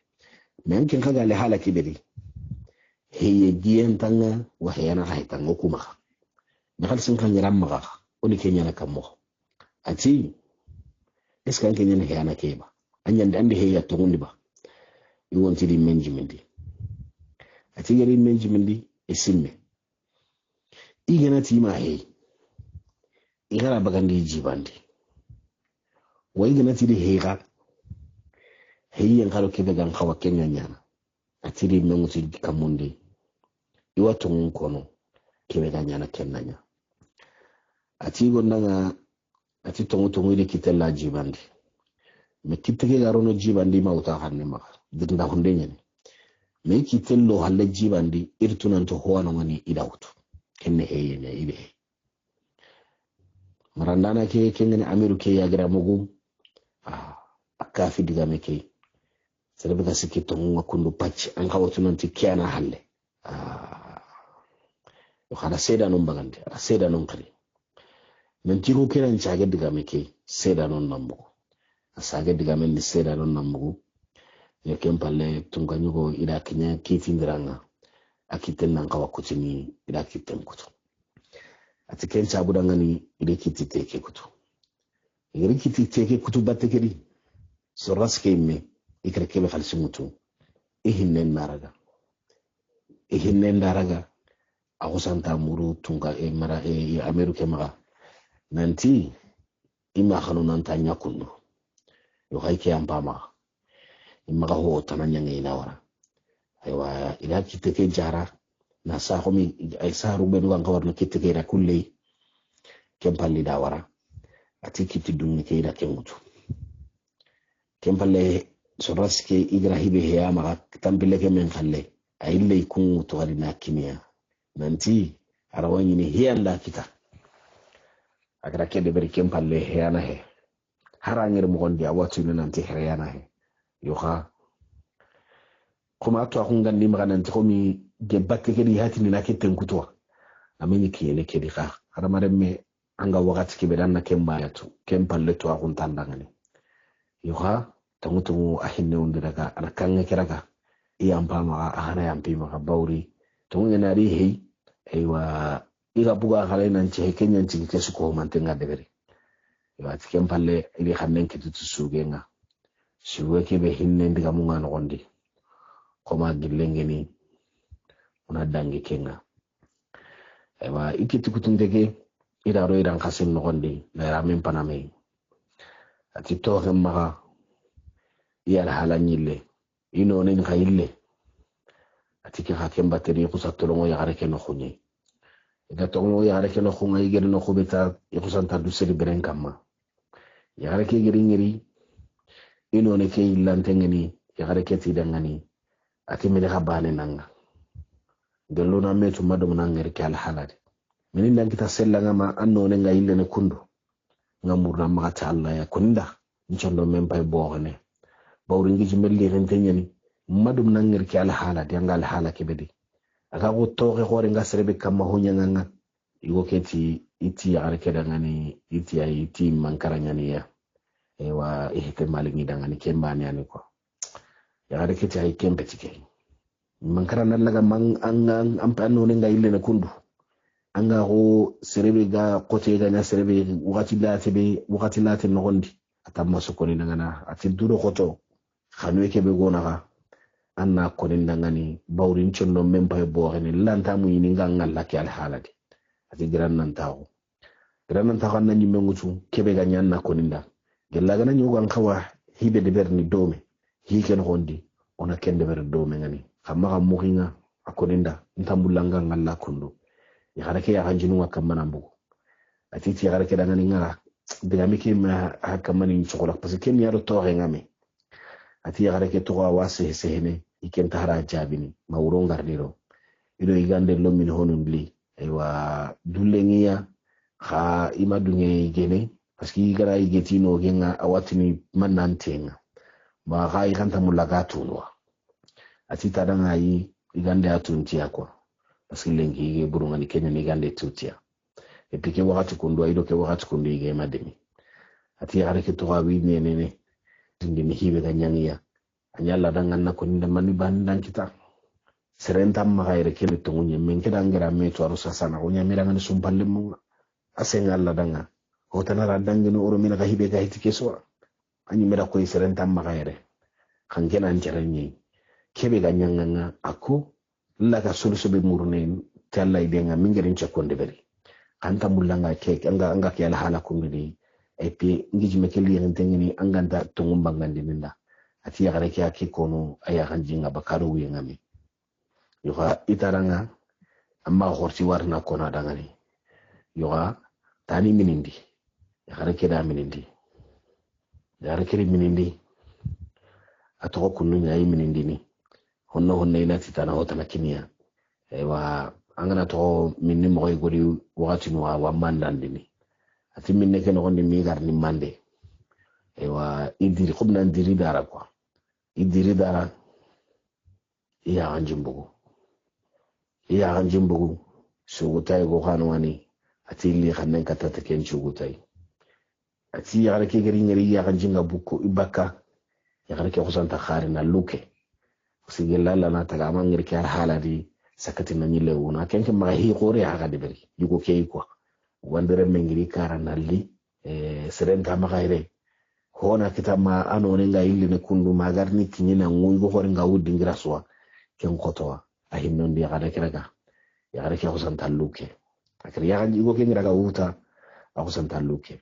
men ken kaga le hala kibedi heye dien tanga wa hayana haytanga kuma na khalsin kan yaramma oni kenya na kamo ati eska kenya na hayana keba anyan ande heya to ngundi ba you want the management ati gari management esimme igana tima he igara bagandi jibandi way gana ti de hega heyen kalo kebe gan khawa kenya nyana ati di menguti kamundi iwato nkono kebe gan nyana kennanya ati gondanga ati tongu ile kitella jibandi me kitege garono jibandi mauta hanne ma dinda hunde nyane me kitello halle jibandi irtunanto hoano ngani idawtu kenne heyene ibe marandana ke kengene amiru ke yagira mugu akafi diga meke serebe ka sikki tongu ngakundu patch an kawatu nanti kiana halle yo khana seda non bagande seda non kali nanti ko kiran caage diga meke seda non nambo asage diga men ni seda non nambo ya kempalle tunganyugo ida kinya kitindiranga akiten nan kawa kutini ida kiten kutu atiken cabudanga ni ida kititeke kutu igri kititeke kutu batekedi soraske me ikrekebe khalsimutu ihinnen naraga akusanta muru tunga mara amerike maga nanti ima khanu nanta nyakundu yo haike ampama imaga ho tananya ina wara aywa ila kiteke jara na sa khomi ay saru be do ngawar no kiteke ra kulle kempalli da wara ati kiti dunni ke ida kemutu kempalle soraske igrahibe heya maga tambile ke men khalle ayille kun to na kimia nanti arawani ni hiyanda kita agra kede beri kempalle heyana he harangir mo gondi awatu nanti heyana he yoha kuma to akunga ni magana nanti komi de bakke kedi hatini na kitten kutwa ameni kiyene kedi ka haramare me anga wakati kibedan na kemba yatu kempalle to akun tandangani yoha tamutu ahinne undiraga anakanga kiraga iyampa ma ahana yampi ma bawri tunga nari he aywa iga buga khale nan ci kenya ci kesu ko mantenga debere yo ati kempalle ili khannen kitu sugenga suwe ke be hinne ndiga mu ngano gondi koma gillengeni una dangi kenga aywa ikitu kutundege ida ro idan khasin no gondi na ramen paname ati to gemma ya halanyille ino nen khayille atiki hakem bateri kusatolongo ya gareke no khunye ida tongo ya gareke no khunga igere no khubeta ikusanta du seri beren kamma ya gareke giri ngiri ino ne ke illantengeni ya gareke tidangani akimene habane nanga dello na metu madum nangere ke al halade minin dan kita sellanga ma anno ne nga ille ne kundo ngamurna ma ta Allah ya kunda nchondo membay boone bawri ngi jimelli rentenyani madum nangere ke al halade nga al halake bedi aga go toge gore nga serebe kama honya nganga igo keti iti ya gareke dangani iti mankaranyani ya ewa ihte malingi dangani kembani ani ko ya gareke ti ay kembe tike mankara laga mang angang ampano ne nga ille ne kundu anga go serebe ga kote ga nya serebe wakati late no gondi atamma sokoni ngana ati duro koto xanwe ke be gona ga anna ko ni ngani bawrin chondo mempa bo ni lanta mu ni ngal la ki al halati ati gran nan tawo na nyi mengutu kebe ga nyanna ko ninda gella ga na nyugo an kawa hibe de berni dome hiken gondi ona kende ber dome ngani xamma ga muhinga akoninda ntambulanga ngalla kundu ya harake ya hanjinu wakamana mbugo atiti ya harake dangani ngara bigamiki ma hakamani chokola parce que mi yaro tore ngame ati ya harake to wase sehene iken tahara jabini mawro ngarniro ido igande lomini honundli aywa dulengiya ha ima dunye gene parce que igara igetino genga awatini manantenga ma ga iganta mulaga tunwa ati tadanga yi igande atunti akwa parce que lengi ge burunga ni Kenya ni gande tutia et puis ke wakati kundu aido ke wakati kundu ge mademi ati yare ke to wawi ne tindi ni hibe ga nyangiya anyalla dangan ko ninda mani bandan kita serenta magaire ke to munye men ke dangira me to arusa sana ko nyamira ngani sumpalle mu asenga alla danga o tanara dangino oro mina ga hibe ga hitike so anyi mera ko serenta magaire kan kenan jaranyi kebe ga nyanganga ako laga soluso be murne talla idenga mingerin chakonde beri anta mulanga ke anga ke ala hala kumini et puis ngiji mekeli yentengini anganda tungumba ngandinda ati ya gareke ake kono aya kanjinga bakaro wiyengami yoga itaranga amma horti warna kona dangani yoga tani minindi ya gareke da minindi ya gareke minindi atoko kunu nyayi minindi ni honno ina titana hotana kimia ewa angana to minni mo godi wakati no wa mandandini ati minne ken gondi mi garni mande ewa idiri khubna ndiri dara kwa idiri dara iya anjimbugu sugutai go kanwani ati li khanen katata ken sugutai ati yare ke gari ngari ya anjinga buku ibaka yare ke khusanta kharina luke sigella la na taga mangir ke haladi sakati na nyile una kenke ma hi gore ha gadi beri yugo kei kwa wandere mengiri karanalli serenta ma gaire hona kitama ano ne nga illi ne kundu magarni tinyina nguy go hore nga wudi ngraswa ken kotowa ahinno ndi gada kiraga ya gada ke khusanta luke akri ya yugo ke ngraga uta akhusanta luke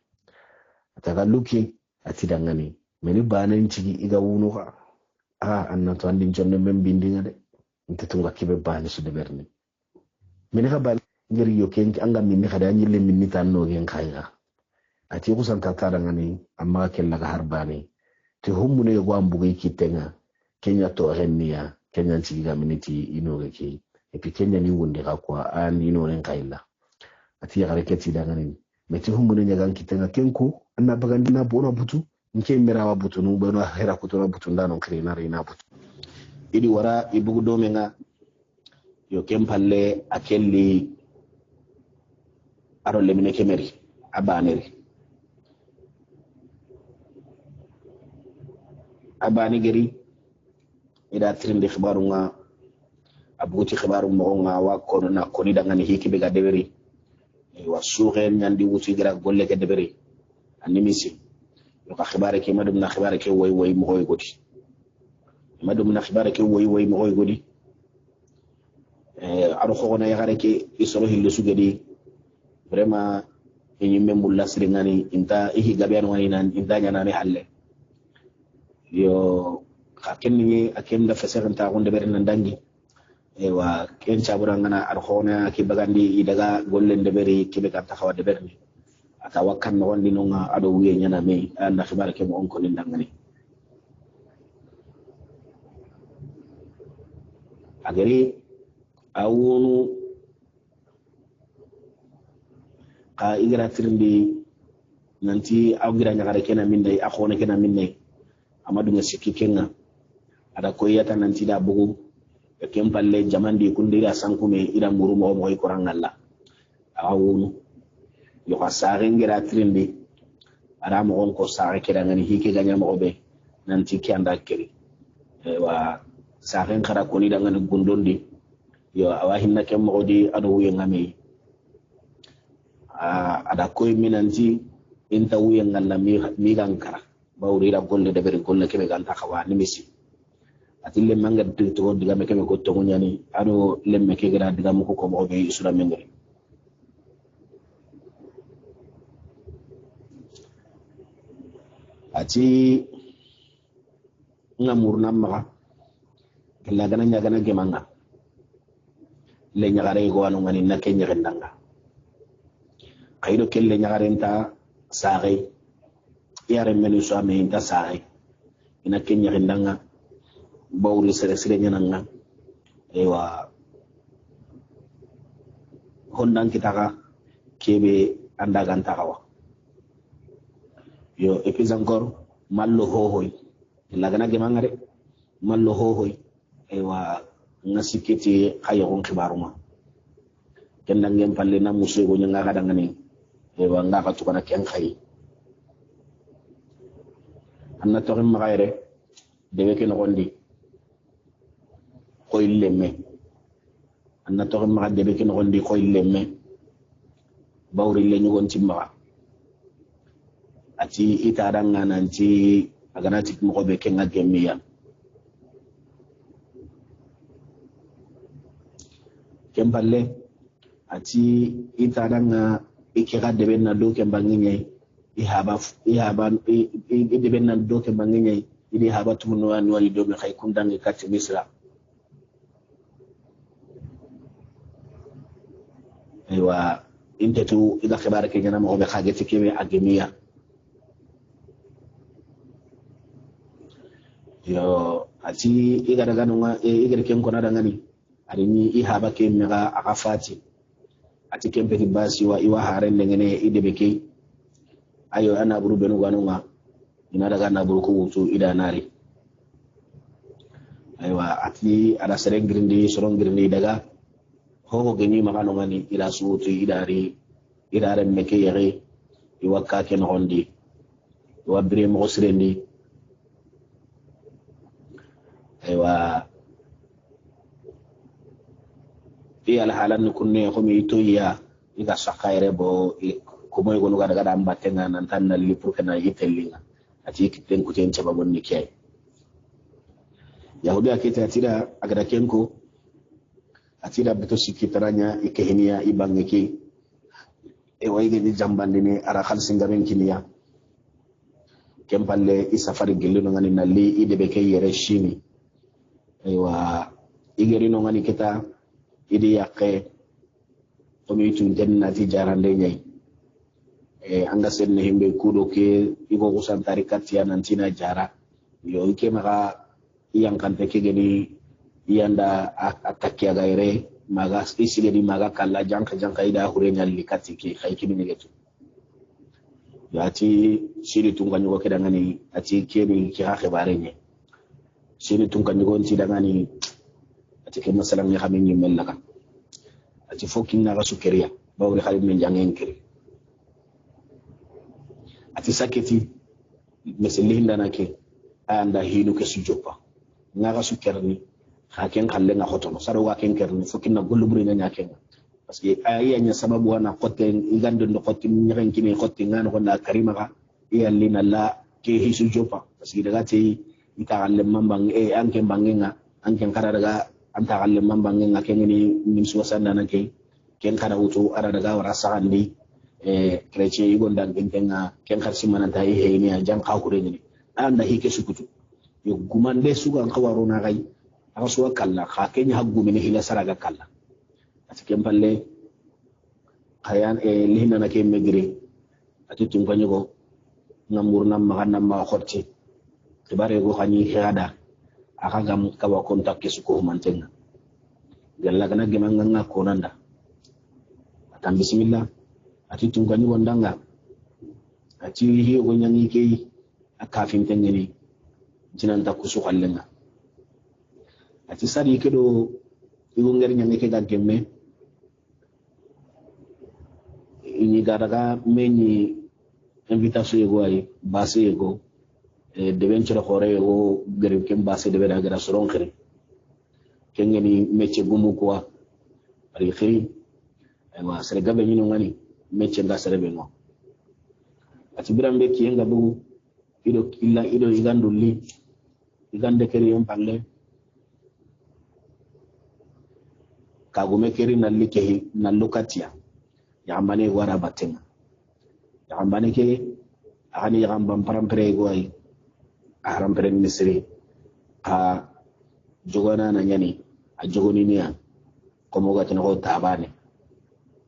ataga luke atidangani meni banen cigi iga wunuka anna to andin jonne men bindinga de ntetunga kibe bani su de berni mini ka bal ngiri yo kenki anga minni kada nyille minni tanno gen khayga ati ko santa tada ngani amma kella ga harbani te humune go ambugi kitenga kenya to renniya kenya ciga miniti inoge ki e pi kenya ni wonde ga kwa an ino ren khayla ati ya reketi dangani meti humune nyaga kitenga kenko anna bagandi na bona butu nke mirawa butu nu bano hera kutuna butu ndano krina rina butu idi wara ibugu domenga yo kempalle akelli aro lemine kemeri abani geri ida trinde khibaru nga abuti khibaru mo nga wa kono na koni dangani hikibe ga deberi wa sugen nyandi wuti gira golle ke deberi animisi yo ka khibare ke madum na khibare ke way mo hoy godi madum na khibare ke way mo hoy godi aro khona ya gare ke isoro hillo sugedi vraiment enyi memul lasri ngani inta ihi gabian wani nan inta nyana ne halle yo ka kenni akem da fasaranta gonde beren dangi ewa ken cabura ngana arkhona ki bagandi idaga gollen de beri kibe kan takhawa de berni ata wakkan no wandi no nga ado wiye nyana me anda khibar ke mo on ko ndangani agari awunu ka igra tirndi nanti awgira nyagare kena minne akhona kena minne amadu nga sikki kenga ada koyata nanti da bugu e kempalle jamandi kundira sankume ira murumo mo ko rangalla awunu yo kasare ngira tirndi ada mo on ko sare keda ngani hike ganya mo be nanti kanda keri wa saren kara koni da ngani gundondi yo awahinna kem mo di ado wuye ngami ada koy minanti inta wuye ngalla mi gankara bawri da golle de bere golle kebe ganta kawa nimisi atille manga to diga me kebe ko to nyani ado lemme ke gara diga mo ko mo be isura mengere ati ngamurna maga kala gana nya gana gemanga le nyagare go anu ngani nakke nyarendanga kaydo kelle nyagarenta saare yare menu so ame inta saare ina ke nyarendanga bawri sere sere nyananga ewa hondan kitaka kebe anda ganta kawa yo epis encore mallo hohoy lagana gemanga de mallo hohoy ewa ngasikiti kayo on khibaruma kenda ngem palle na musu go nyanga kadanga ni ewa ngaka tukana ken khayi anna to gem magayre dewe ke no gondi koy lemme anna to gem magade dewe ke no gondi koy lemme bawri le nyugon timma ati itaranga nanti agana tik mo be ken ngagemiya kemballe ati itaranga ikira debe na do kembanginye ihaba debe na do kembanginye idi haba tumuno ani wali do me khay kundangi kati misra aywa intetu ida khibara ke jana mo be khageti kebe agemiya yo ati igara ganunga igara ken kona dangani arini ihaba ke mega akafati ati kempe basi wa iwa haren ngene idebeke ayo ana buru benu ganunga ina daga na buru ko wutu ida nari aywa ati ada sereng grindi daga ho geni magano ngani ila suutu idari idare meke yere iwakka ken hondi wa bire mo srendi aywa al halan kunne ko mi to ya iga sakayre bo ko moy gonu gada gada ambatenga nan tan li pour kana yitellinga ati kitten ko ten chaba bonni kay yahudi akita atira agada kenko atira beto sikitaranya ikehenia ibangeki e wayge ni jambandi ni ara khalsingamen kiniya kempalle isafari gelu ngani nali idebe kay yere shini aywa igeri no ngani kita idi yaqe to mi tun jannati jarande nyai anga senne himbe kudo ke igo kusan tarikat ya nantina jara yo ke maka yang kan teke geni yanda atakya gaire maga isile di maga kala janka ida hure nyalli katike khayki ni getu yati siri tunga nyugo kedangani ati kemi ki ha khibare nye siri tunga nyugo nti dangani ati ke masalan ni xamé ñi mel naka ati fokki na rasu keriya bawri xalit men jangen keri ati saketi meseli ndana ke anda hinu ke su joppa nga rasu kerni ha ken xalle nga xotono saro wa ken kerni fokki na gollu buri nga ken parce que aya nya sababu wana xotte igande ndo xotti ñaren kini xotti ngana ko na karima ka yallina la ke hisu joppa parce que daga tay ita xalle mambang anke bangenga anke kara daga anta galle mambange ngake ngini min suwasanda nake ken kada utu ara daga wara sagandi chrétien yi gonda ngenga ken kharsi mananta yi heyni jam ka ko reni anda hike sukutu yo gumande suga an kawaro na gai aka suwa kalla ka kenya haggu mini hila saraga kalla ati kempalle kayan lihna na ke megri ati tumpanyo go ngamurna maganna ma khorti tibare go khani hada aka gam kawa kontak kesuko mantenga galla kana gemanga ngako nanda atan bismillah ati tumpanyo wondanga ati hi go nyangi ke akafin tengeni jinanta kusu kallenga ati sari kedo igo ngari nyangi ke gemme ini garaga meni invitation yego ay base yego de venture khore yego gari kem base de beda gara soron khiri kengeni métier gumu quoi ari khiri aywa sere gabe nyino ngani métier nga sere be no ati birambe kiyenga bu ido igandulli igande keri yon palle kagume keri nalli kehi nallukatia yambane wara batenga yambane ke akani yambam parampere goy arampere misri a jogona na nyani a jogoni niya komo ga tan ko tabane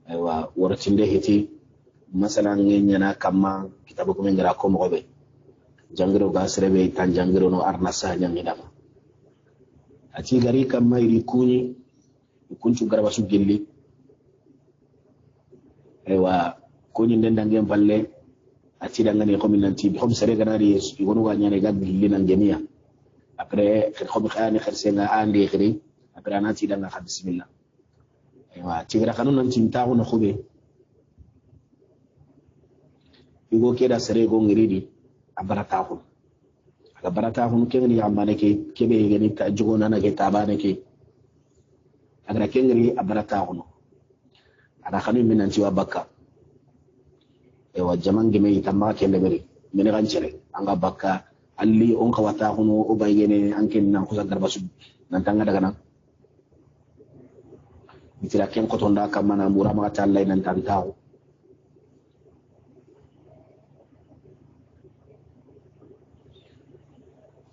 aywa wortinde hiti masalan nyana kamma kitabu ko ngara ko mo be jangiro ga serebe tan jangiro no arna sa nyangi dama ati gari kamma iri kuni kuncu garaba su gelli aywa kuni ndenda ngem balle ati dangane ko min nanti bi xom sere ganari igonu ga nyane ga gelli nan gemia après xom xani xersenga andi xiri après anati danga xa bismillah aywa ci gara kanun nan tim taxu na xube igo keda sere go ngiridi abaratahu aga baratahu kengni amane ke kebe ngeni ta jogona na ke tabane ke aga kengri abaratahu no ada khanu minan ci wabaka e wa jamangi me tamma ke lebere meni gancere anga bakka alli on kawatahu no o bayene anke nan ko zagar basu nan tanga daga nan mitira ken ko tonda kamana murama ta Allah nan tantahu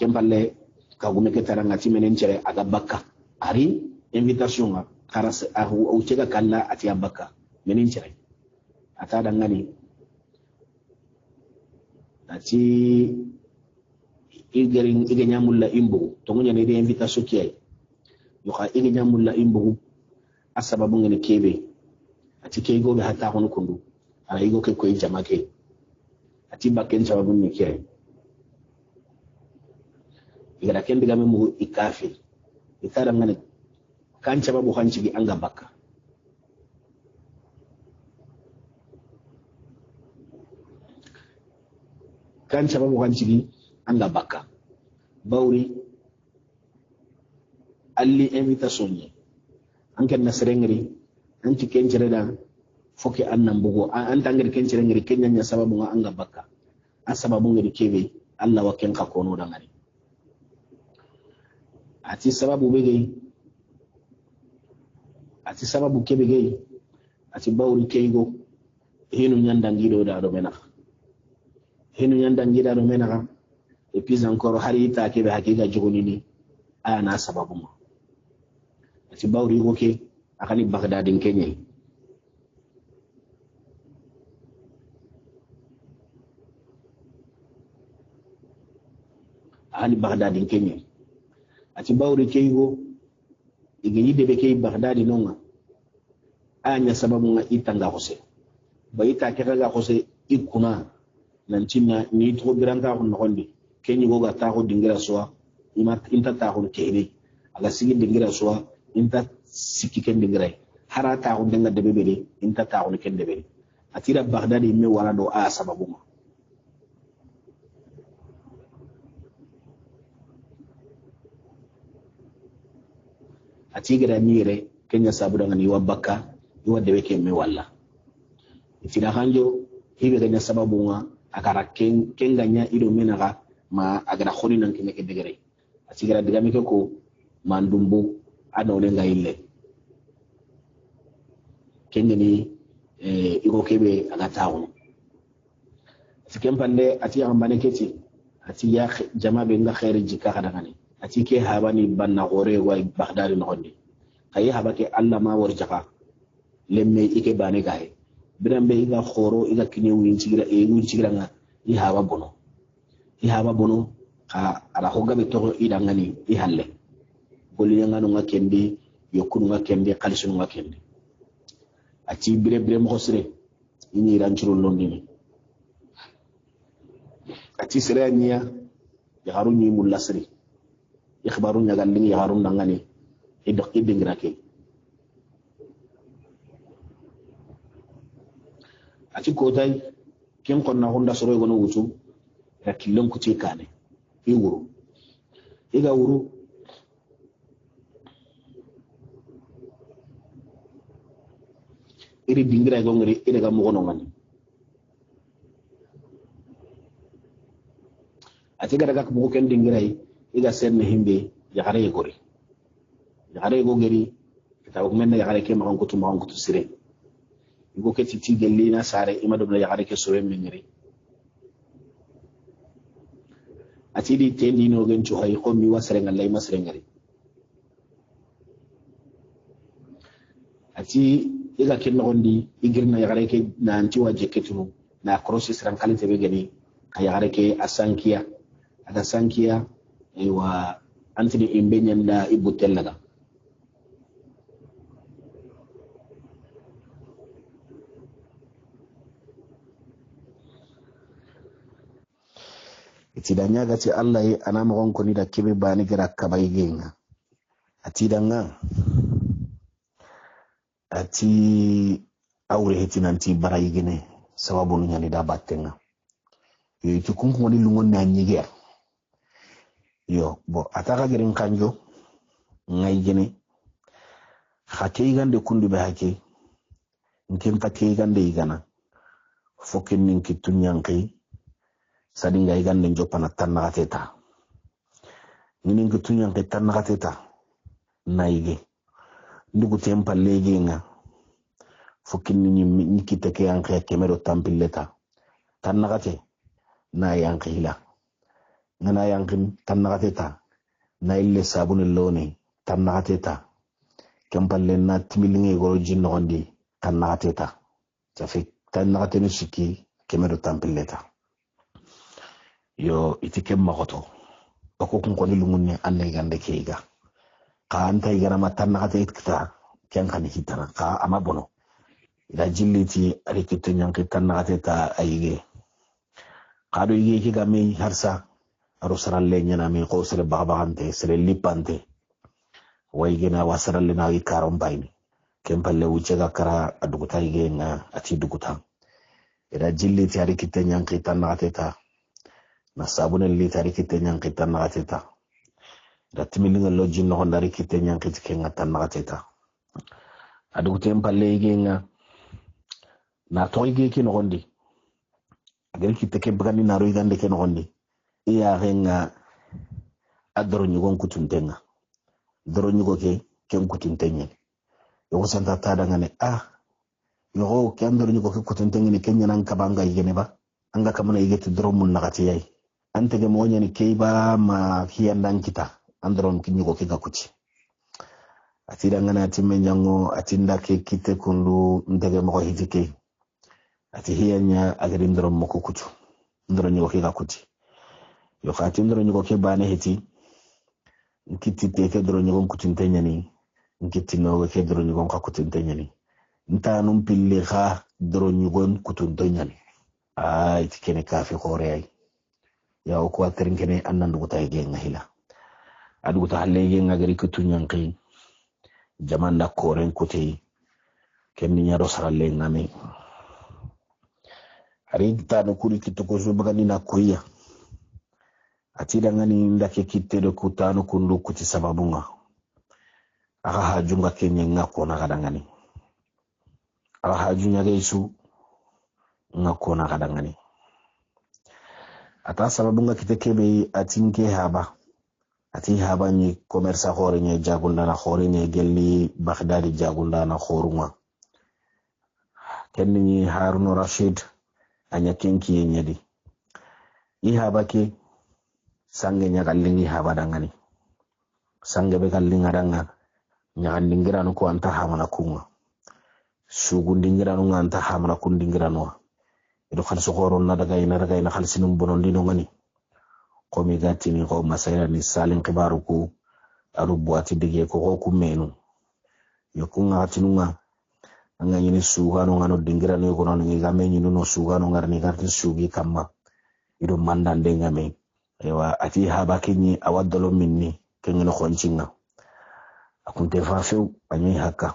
kemballe kagume ke taranga timenen cere aga bakka ari invitation ga karas o cega kala ati abakka menen cere ata dangani ati igering igenyamulla imbu to ngonya ne de invitation kiyai yo ka igenyamulla imbu asababu ngene kebe ati kego be hata hono kundu ara igo ke ko jamake ati bakken sababu ni kiyai igara ken diga memu ikafi itara ngane kan sababu hanci gi anga bakka kan sababu hanci gi anga bakka bawri alli invitation ni anken na serengri anti ken cereda foki annan bugo an tangir ken cerengri kenya nya sababu nga anga bakka asababu ngiri kebe Allah wa ken ka kono dangani ati sababu begei ati sababu kebegei ati bawri keigo hinu nyandangido da do menaka hinu nyandangida do menaka e puis encore hari ta kebe hakika jogoni ni ana sababu mo ati bawri go ke akani bagdadin kenye ali bagdadin kenye ati bawri keigo igini debe kei bagdadi nonga anya sababu nga itanga hose bayita kega hose ikuna nantina ni to biranga hon nondi kenyi goga ta ho dingira soa inta ta ho kene aga sigi dingira soa inta siki ken dingira hara ta ho dinga debe bele inta ta ho ken debe atira bagdadi me wala do a sababu nga atigira mire kenya sabu daga ni wabaka iwa dewe ke me walla itira hanjo hibe ganya sababu nga akara kenganya ido menaga ma agara khoni nan kene ke degere atigira diga mi ko mandumbu ano le ngaile kengeni igo kebe aga tawo atikempande ati ambane keti ati ya jama be nga khairi jika kada ngani ati ke haba ni banna gore wa bagdari no ndi kay haba ke alla ma war jaka lemme ike bane gaay birambe iga khoro iga kine winchigira nga i haba bono ka ala hoga be to idangani i halle golli ngano nga kendi yokunu nga kendi khalisu nga kendi ati bire mo sire ini ranchuro londini ati sire nya ya haruni mulasri ikhbaru nya galli ya harun dangani idingira ke ati kotai ken konna honda soro gono wutu ya kilon ku kane i wuru iga wuru iri dingira go ngiri iri ga mogono ngani ati gara ga ko ken dingira iga sen himbe ya hare go geri ta ko men ya hare ke ma ko tu sire igo ke titi gelina sare ima do ya hare ke so men ngiri ati di tendi no gen cho hay ko mi wasare ngalay masare ngari ati iga ken nondi igirna ya hare ke na anti wa jeketu na crossi sran kalite be gani ya hare ke asankia ada sankia wa antini imbenyanda ibutellaga itidanya gati Allah yi anama gonko ni da kebe bani gira kabai genga atidanga ati aure hetinanti barai gene sababu nyani da battenga yo tukunku woni lungon na nyiger yo bo ataka girin kanjo ngai gene hakei gande kundu be hakei nkin pakei gande igana fokin nin kitunyankai sadinga igande njopana tanateta ninin kitunyankai tanateta naige ndugu tempa legenga fokin nin nikiteke yankai kemero tampileta tanakate na yankila ngana yankin tanakateta na ille sabun lone tanakateta kempalle na timilinge goro jinno gondi tanakateta tafi tanakatenu siki kemero tampileta yo itike makoto bako kun koni lungunne anne gande keiga ka anta igana matanakateta ken kan hitana ka amabono ila jilliti arikito nyanke tanakateta ayige kado yige kiga me harsa aro saralle nyana me ko sere babante sere lipante waygena wasaralle na wi karon bayni kempalle wuce ga kara aduguta yige nga ati duguta ira jilli tari kitte nyanki tanateta na sabune li tari kitte nyanki tanateta da timilinga lojin no ndari kitte nyanki tikenga tanateta aduguta empalle yige nga na toyge ki no gondi agari kitte ke bagani na ro yigande ke no gondi iya renga adoro nyugon kutuntenga doro nyugo ke ken kutuntenye yo santa tada ngane yo ken doro nyugo ke kutuntenga ni kenya nan kabanga yene ba anga kamana yigete doro mun nakati yai antege monya ni keiba ma hiyandan kita andoro kinyugo ke gakuti atida ngana atimme nyango atinda ke kite kundu ndege mo hitike ati hiyanya agari ndoro moko kutu ndoro nyugo ke gakuti yo khati ndoro nyugo ke bane heti nkiti teke ndoro nyugo kutintenya ni nkiti no ke ndoro nyugo ka kutintenya ni nta num pille kha ndoro nyugo kutintenya ni itikene kafi khore ay ya ko atrinkene annandu ko tay genga hila adu ta halle genga gari kutunyan kai jamanda koren kuti kenni nyaro saralle ngame ari ta no kuri kitoko zo bagani na koya atida ngani ndake kitero kutano kundu kuti sababunga aka hajunga kenye ngako na kadangani aka hajunya gaisu ngako na kadangani ata sababunga kitekebe atinke haba ati haba ni komersa khore nye jagunda na khore nye gelli baghdadi jagunda na khoruma kenni ni Harun Rashid anya kenki nyedi i haba ke sange nya kallingi haba dangani sange be kallingaranga nyagandingiranu ko anta hamana kunga sugundingiranu nga anta hamana kundingiranu ido khalso goro na daga ina khalsinum bonondino ngani komi gatini ko masayra ni salin kibaru ku arubuati dige ko ku menu yokunga atinunga anga yini sugano ngano dingiranu ko non ngi gamenyi no sugano ngarni gartin sugi kamma ido mandande ngame ewa ati haba kinyi awadolo minni kengeno khonchinga akunte fafeu anyi haka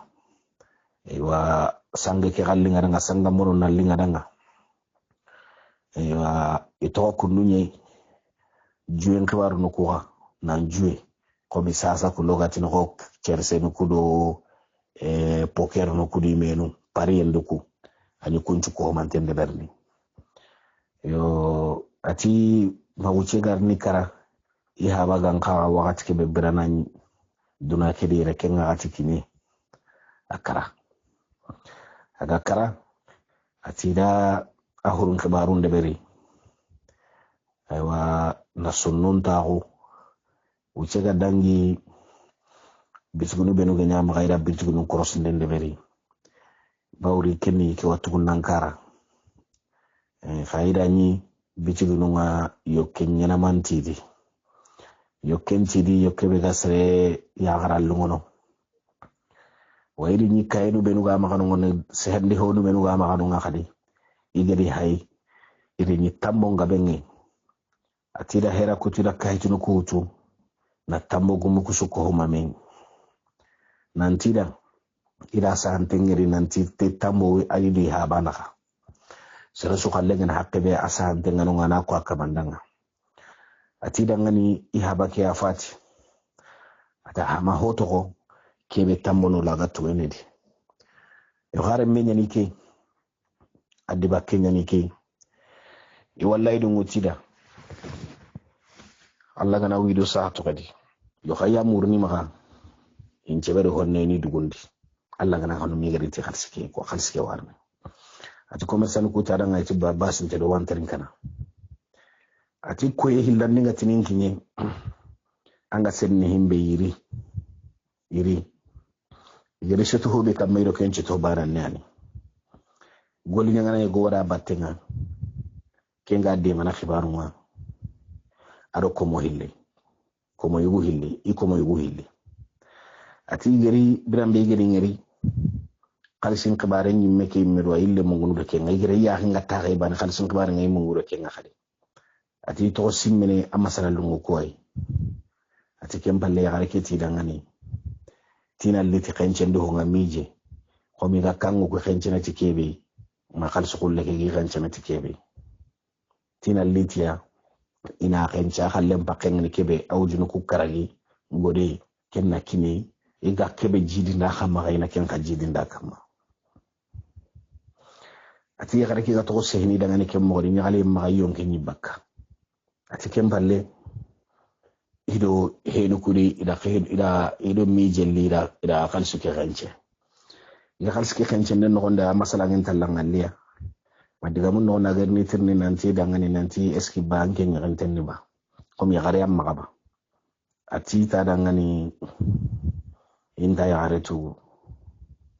ewa sange ke gallinga nga sanga mono na linga danga ewa ito kununye juwe nkwaru nukuwa na juwe komi sasa kuloga tinoko cherse nukudo poker nukudu imenu pari yenduku anyi kunchu ko mantende berni yo ati mawuce garni kara ihaba ganka wakati ke bebrana duna kedi reke nga atikini akara aga kara atida ahurun kibarun deberi aywa nasunnun tahu wuce ga dangi bitigunu benu ga nyama gaida bitigunu cross den deberi bawri kenni ke watugun nankara faida ni bitigunu nga yokken nyana mantidi yokken tidi yokke be gasre ya garal ngono wayri ni kaydu benu ga makanu ngone sehndi hodu benu ga makanu ngakadi igedi hay iri ni tambo ngabengi atida hera kutira kaytunu kutu na tambo gumu kusuko homamen nantida ira sa antengeri nanti te tambo wi ayidi habanaka sera su kallengen hakkebe asa antengano ngana ko akabandanga atida ngani ihabake afati ata hama hotoko kebe tambo no laga tuwenedi yo gare menyani ke adiba kenyani ke e wallahi dum wutida Allah gana wido saatu kadi yo khaya murni maka in cebere honne ni dugundi Allah gana hanu mi gariti khalsike ko khalsike warne ati commerçant ko tada ngai ti babasin te do wantarin kana ati ko ye hillan ninga tinin kinye anga senni himbe yiri sheto hobe kam mayro kenci to baran nani goli ngana e go wada battenga kenga de mana khibaru ma ado komo hille komo yugo hille ati gari birambe gari ngari khalsin khibare ni meke mirwa ille mungunu de kenga gari ya hinga taxay ban khalsin khibare ngay munguru kenga khadi ati to simmene amasala lungu koy ati kempalle ya harketi dangani tina liti khenchende ho ngamije komi ga kangu ko khenchena tikebe ma khalsu kulle ke khenchena tikebe tina litia ina khencha khallem pakeng ni kebe awjunu ku karagi ngode kenna kini iga kebe jidi nda khama ina ken ka jidi nda kama ati ya garaki ga to sehni dangani kem mo ni ngale ma yon ken yibaka ati kempalle ido henu kuri ida mijelli ida khalsu ke khenche ida khalsu ke khenche nen no nda masala ngin tallangalliya madiga mun no nagar ni tirni nanti dangani nanti eski banke ngi tenni ba kom ya gare am magaba ati ta dangani inda ya garetu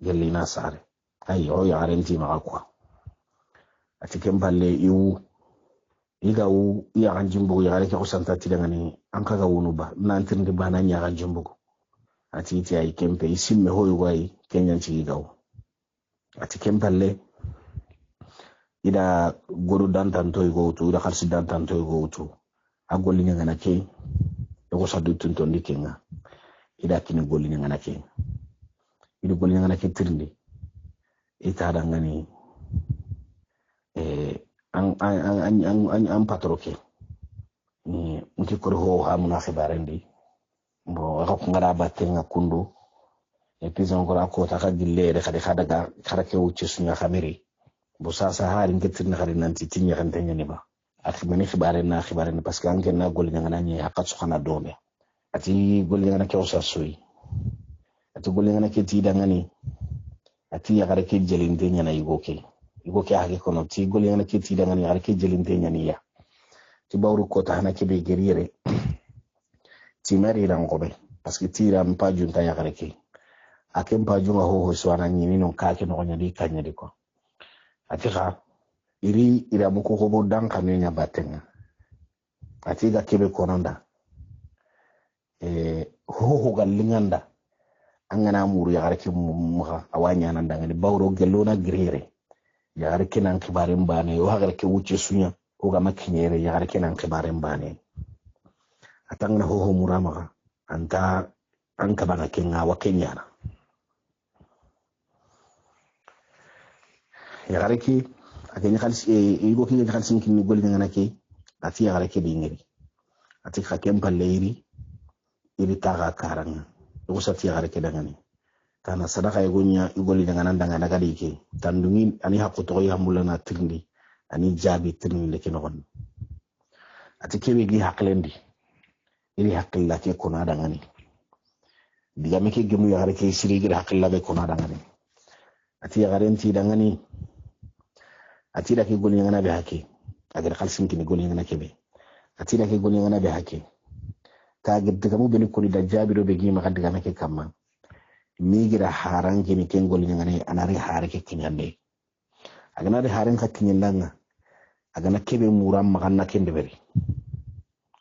gellina sare ayo ya garenti magakwa ati kempalle iga wu ya ganjimbo ya gare ke kusanta tidangani anka ga wunu ba nantirndi bana nya ganjimbo ati ti ay kempe isimme hoy way kenyan ci gaw ati kempalle ida goru dantan toy go to ida khalsi dantan toy go to agolli ngana ke ko sadu tunto ndikenga ida kini golli ngana ke ida golli ngana ke tirndi ita dangani an patroke nki kor ho hamuna khibarendi bo ko ngara battenga kundu e pison ko ko ta kadille de khadaga kharake wucce sunya khamiri bo sa hari ngetirna khari nanti tinya kan tanya ni ba akhimani khibaren parce que anke na gol ngana ni hakat sukhana dome ati gol ngana ke osasui ati gol ngana ke ti dangani ati ya kare ke jelinte nya na igoke hage kono ti gol ngana ke ti dangani kare ke jelinte nya ni ya ti bawru ko ta hana ke be gerire ti mari ran ko be parce que tira mpa junta ya gareke ake mpa junga ho swana nyini non ka ke no nyadi kanya de ko ati ga iri ira buko ko bodan kamenya batenga ati ga kebe kononda ho gallinganda angana muru ya gareke muha awanya nan dangane bawro gelona grere ya gareke nan kibarin bane yo gareke wuce sunya ko ga makinyere ya gareke nan kibarin bane atangna ho murama anta anka bana kenga wa kenyana ya gareke akenya khalsi igo kinga khalsi kinni gol ngana ke ati ya gareke dingeri ati khakem palleiri iri taga karanga usati ya gareke dangani kana sadaka egonya igoli ngana ndanga gadi ke tandungi ani hakuto ya mulana tirndi ani jabi tirni leke non ati kebe gi haklendi iri hakilla ke kona dangani diga meke gemu ya gareke siri gira hakilla be kona dangani ati ya garenti dangani ati da ke goli ngana be hake agar khalsin kini goli ngana kebe ati da ke goli ngana be hake ka diga mu beni ko da jabi do be gi ma diga meke kamma migira haran kini ken goli ngana anari harake kinyande agana de haran ka kinyandanga agana kebe muram maganna kende beri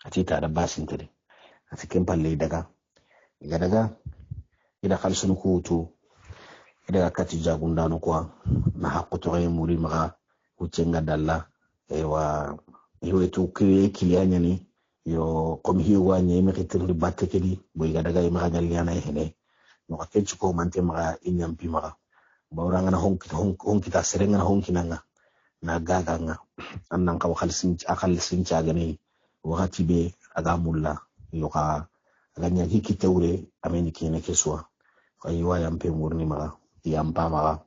ati ta da basin tede ati ken palle daga ida khalsun kutu ida kati jagundano kwa na hakuto ay muri maga ucenga dalla ewa iwe tu kiliyanya ni yo komi hiwa nye ime kitirli batte kedi boy gadaga ima ganyaliana hene no akenchi ko mante maga inyampi maga bawranga na honki ta serenga na honki nanga na gaga nga annan ka khalisin chagani wakati be aga mulla yo ka aganya hiki teure ameni kine keswa kaywa yampe murni maga yampa maga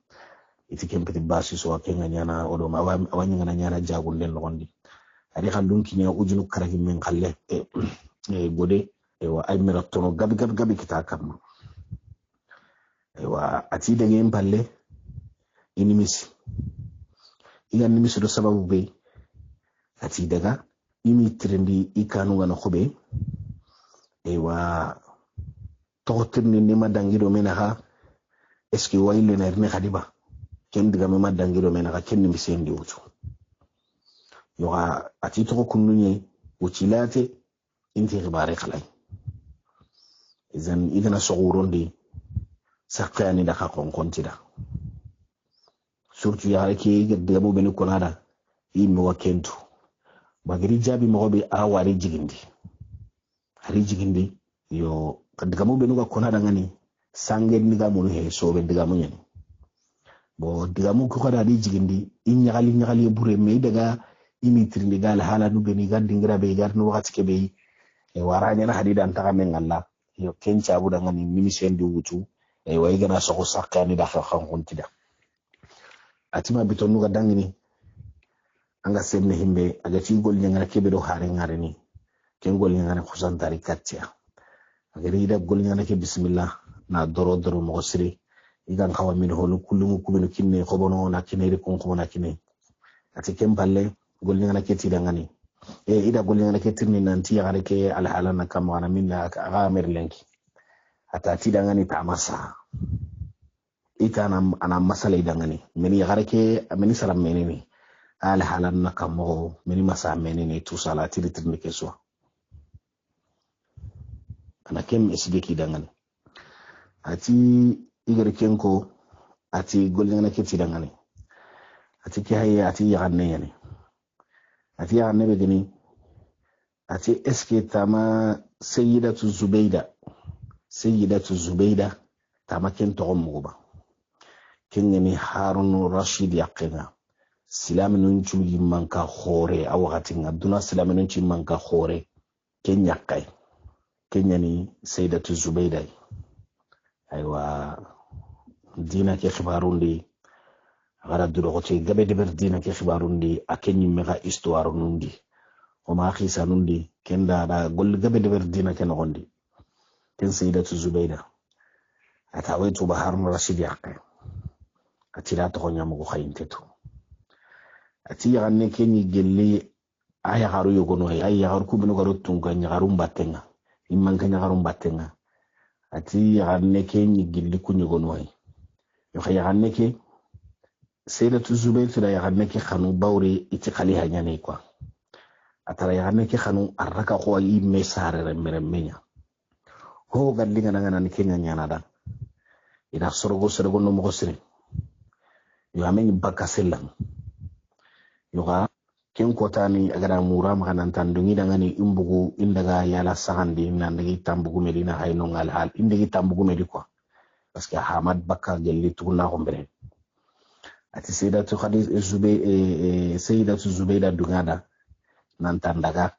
itikempeti basi so akenga nyana odo awanya ngana nyana jagunden londi ari khandun kinya ujunu karagi men khalle gode wa ay meratono gabi kita kam wa ati de ngem palle inimisi iga nimisi do sababu be ati daga imi trendi ikanu ngana khobe wa totirni ni madangido menaha eski wayle na rene khadiba ken diga me madangido menaha ken nimisi ndi wutu yoga ati to kununye wucilate inti khibare khalay izan idana sogurondi sakani da ka konkontida surtout ya reke de mo beni konada imi wakentu bagiri jabi mo be awari jigindi hari jigindi yo diga mo benu ka konada ngani sangen diga mo he so be diga mo nyani bo diga mo ko kada di jigindi inyagali bure me daga imitri ni gal hala nu beni gandi ngira be gar no wakati ke be e waranya na hadida antaka men Allah yo kencha bu daga ni nimisen di wutu e way gana soko sakani da khan kontida atima bitonu ga dangini anga semne himbe aga ci gol nyanga kebe do hare ngare ni ken gol nyanga khusan tari katya aga rida gol nyanga ke bismillah na doro mo sire igan kawa min holu kullumu kubinu kinne khobono na kinere kon khobona kinne ati kempalle gol nyanga ke ti dangani ida gol nyanga ke tirni nanti ya ke al halana kam wana minna aga merlenki ata ti dangani ta masa ita ana masala idangani meni garake meni salam menini al halan nakamo meni masa menini tu salati litirni keswa ana kem esbeki dangani ati igare kenko ati golngana keti dangani ati kihaye ati yaganne yani ati yaganne be gani ati eske tama sayyidatu zubayda tama ken to mugoba kengeni harun rashid yaqina silaminun chuli manka khore awati ngaduna silaminun chuli manka khore kenyakay kenyani sayyidatu zubayda aywa dina ke khibarundi gara duro ko gabe de dina ke khibarundi akenyi mega histoire nundi o ma khisa nundi kenda da gol gabe de dina ken gondi ken sayyidatu zubayda atawaitu bahar rashid yaqin atira to nyamu ko khayintetu ati yanne kenyi gelle aya garu yogono ay garu ku bino garu tunga garu mbatenga imman kanya garu mbatenga ati yagarne ke ni gilli kunyogonwai yo yagarne ke Sayyidatu Zubair da yagarne ke khanu bawre iti khali hanyane kwa atara yagarne ke khanu arraka ko yi mesare remenya ho gallinga nanga nan kenya nyana da ida sorgo no mo sire yo amen bakka sellan yo ga ken kotani agara mura makanan tandungi dangani imbugu indaga yala sahandi nandagi tambugu medina hayno ngal hal indagi tambugu medi quoi parce que Hamad bakka gelli tuguna ko mbere ati Sayyidatu Zubayda dungada nan tandaga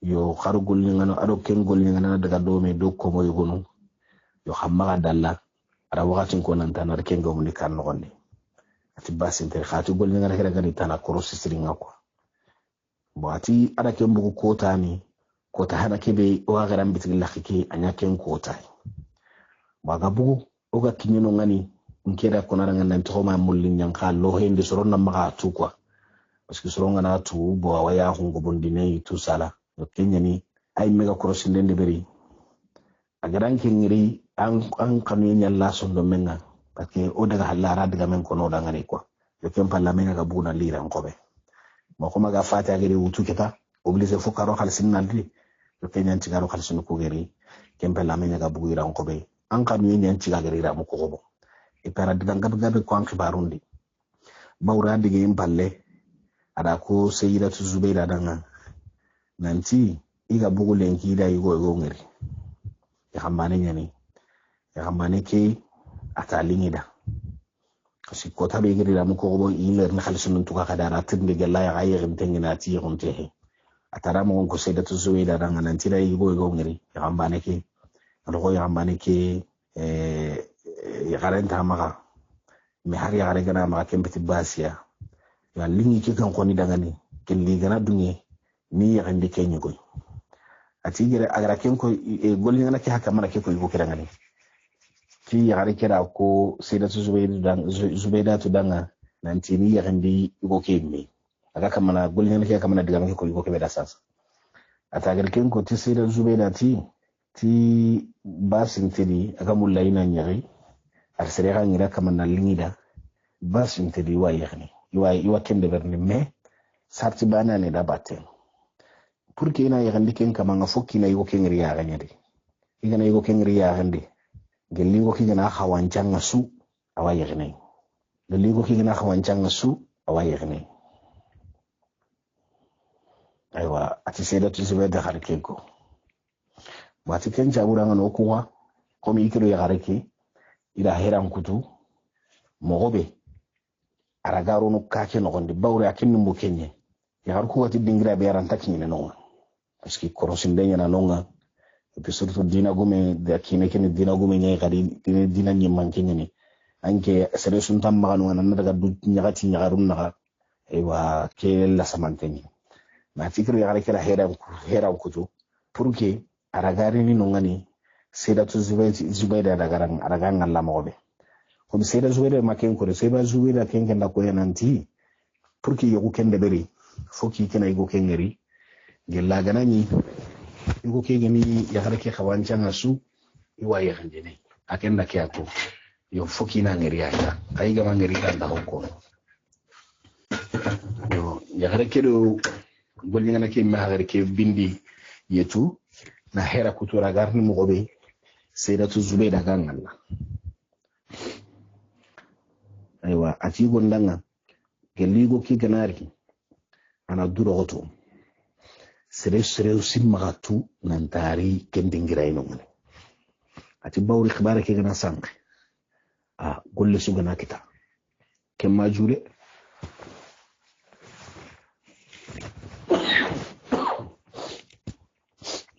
yo kharugul ni ngano ado ken gol ni ngana daga do me do ko moy gonu yo xamma dalla ara wakatin ko nan tanar ken go mun kan no gonde ati basin ter khatu gol ni ngana kera gani tana ko sisiringa ko bo ati ada ken bugu kota ni kota hana kebe wa garan bitil lakhike anya ken kota ba ga bugu o ga kinyino ngani nkeda ko naranga nan to ma mullin nyang kha lo hende soro na ma tu quoi parce que soro ngana tu bo waya hungo bondine tu sala yo kenyani ay mega crossing de beri agaran kengiri an kanu nyalla sondo menga parce que o daga hallara daga men ko no daga ne quoi yo kem palla menga ga buna lira ngobe mo ko maga fata gari wutu keta obligé fo karo khalsin naldi yo kenyan tigaro khalsin ko gari kem palla menga ga buira ngobe an kanu nyen tigagari ra mo ko go e para daga gabe ko an khibarundi bawra dige imballe ada ko Sayyidatu Zubaida danga nanti iga bugu lenki da igo ngiri ya xamane nyani ya xamane ke atalingi da kasi ko tabe giri da muko bo iler na khalisun tuka kadara tinde gella ya ayi gintengina ti gonte he atara mo ko Sayyidatu Zubaida danga nanti da igo ngiri ya xamane ke ro ya xamane ke ya garanta maga mi har ya gare gana maga kembeti basiya ya lingi ke kan ko ni daga ni kelli gana dunye ni ya ande kenye koy ati gere agara ken ko golli ngana ke haka mara ke ko yugo kirangani ki ya gare kira ko Sayyidatu Zubaida to danga nanti ni ya ande yugo ke mi aga kamana golli ngana ke kamana diga ke ko yugo ke beda sasa ata gare ken ko ti Sayyidatu Zubaida ti basin tedi aga mullaina nyari ar sere ga ngira kamana lingida basin tedi wa yakhni iwa kende berne me sarti bana ne da batten pour que ina yagandi ken kama nga fokki na yugo ken riya ganyade igana yugo ken riya gande gelingo ki gana khawancanga su awa yagne gelingo ki gana khawancanga su awa yagne aywa ati Sayyidatu Zubaida kharkeko wati ken jabura ngano kuwa komi ikiro ya gareke ila heran kutu mogobe aragaro no kake no gonde bawre akin mbo kenye ya harku wati dingira be yaran takinye no parce que korosin de yana nonga et puis surtout dina gume de akine ken dina gume nyai kadi dina nyi mankenye ni anke sere sun tam maganu nan daga du nyagati nyagarum naga e wa ke la samantenye ma fikru ya gare kala heran kutu pour que aragari ni nongani Sayyidatu Zubaida daga aragan Allah mobe ko Sayyidatu Zubaida maken ko Sayyidatu Zubaida ken da ko yananti pour que yoku ken de beri foki kena yugo ken ngeri gella ganani yugo ke gani ya harake khawancanga su iwa ya hanjene akenda ke ako yo foki na ngeri aya kai ga ngeri da ko yo ya harake do golli ngana ke ma harake bindi yetu na hera kutura garni mo gobe Sayyidatu Zubaida kan Allah aywa ati gondanga geligo ki ganari ana duro goto sere simagatu nantari kendingira ino ngane ati bawri khibara ke gana sank golle su gana kita kemma jure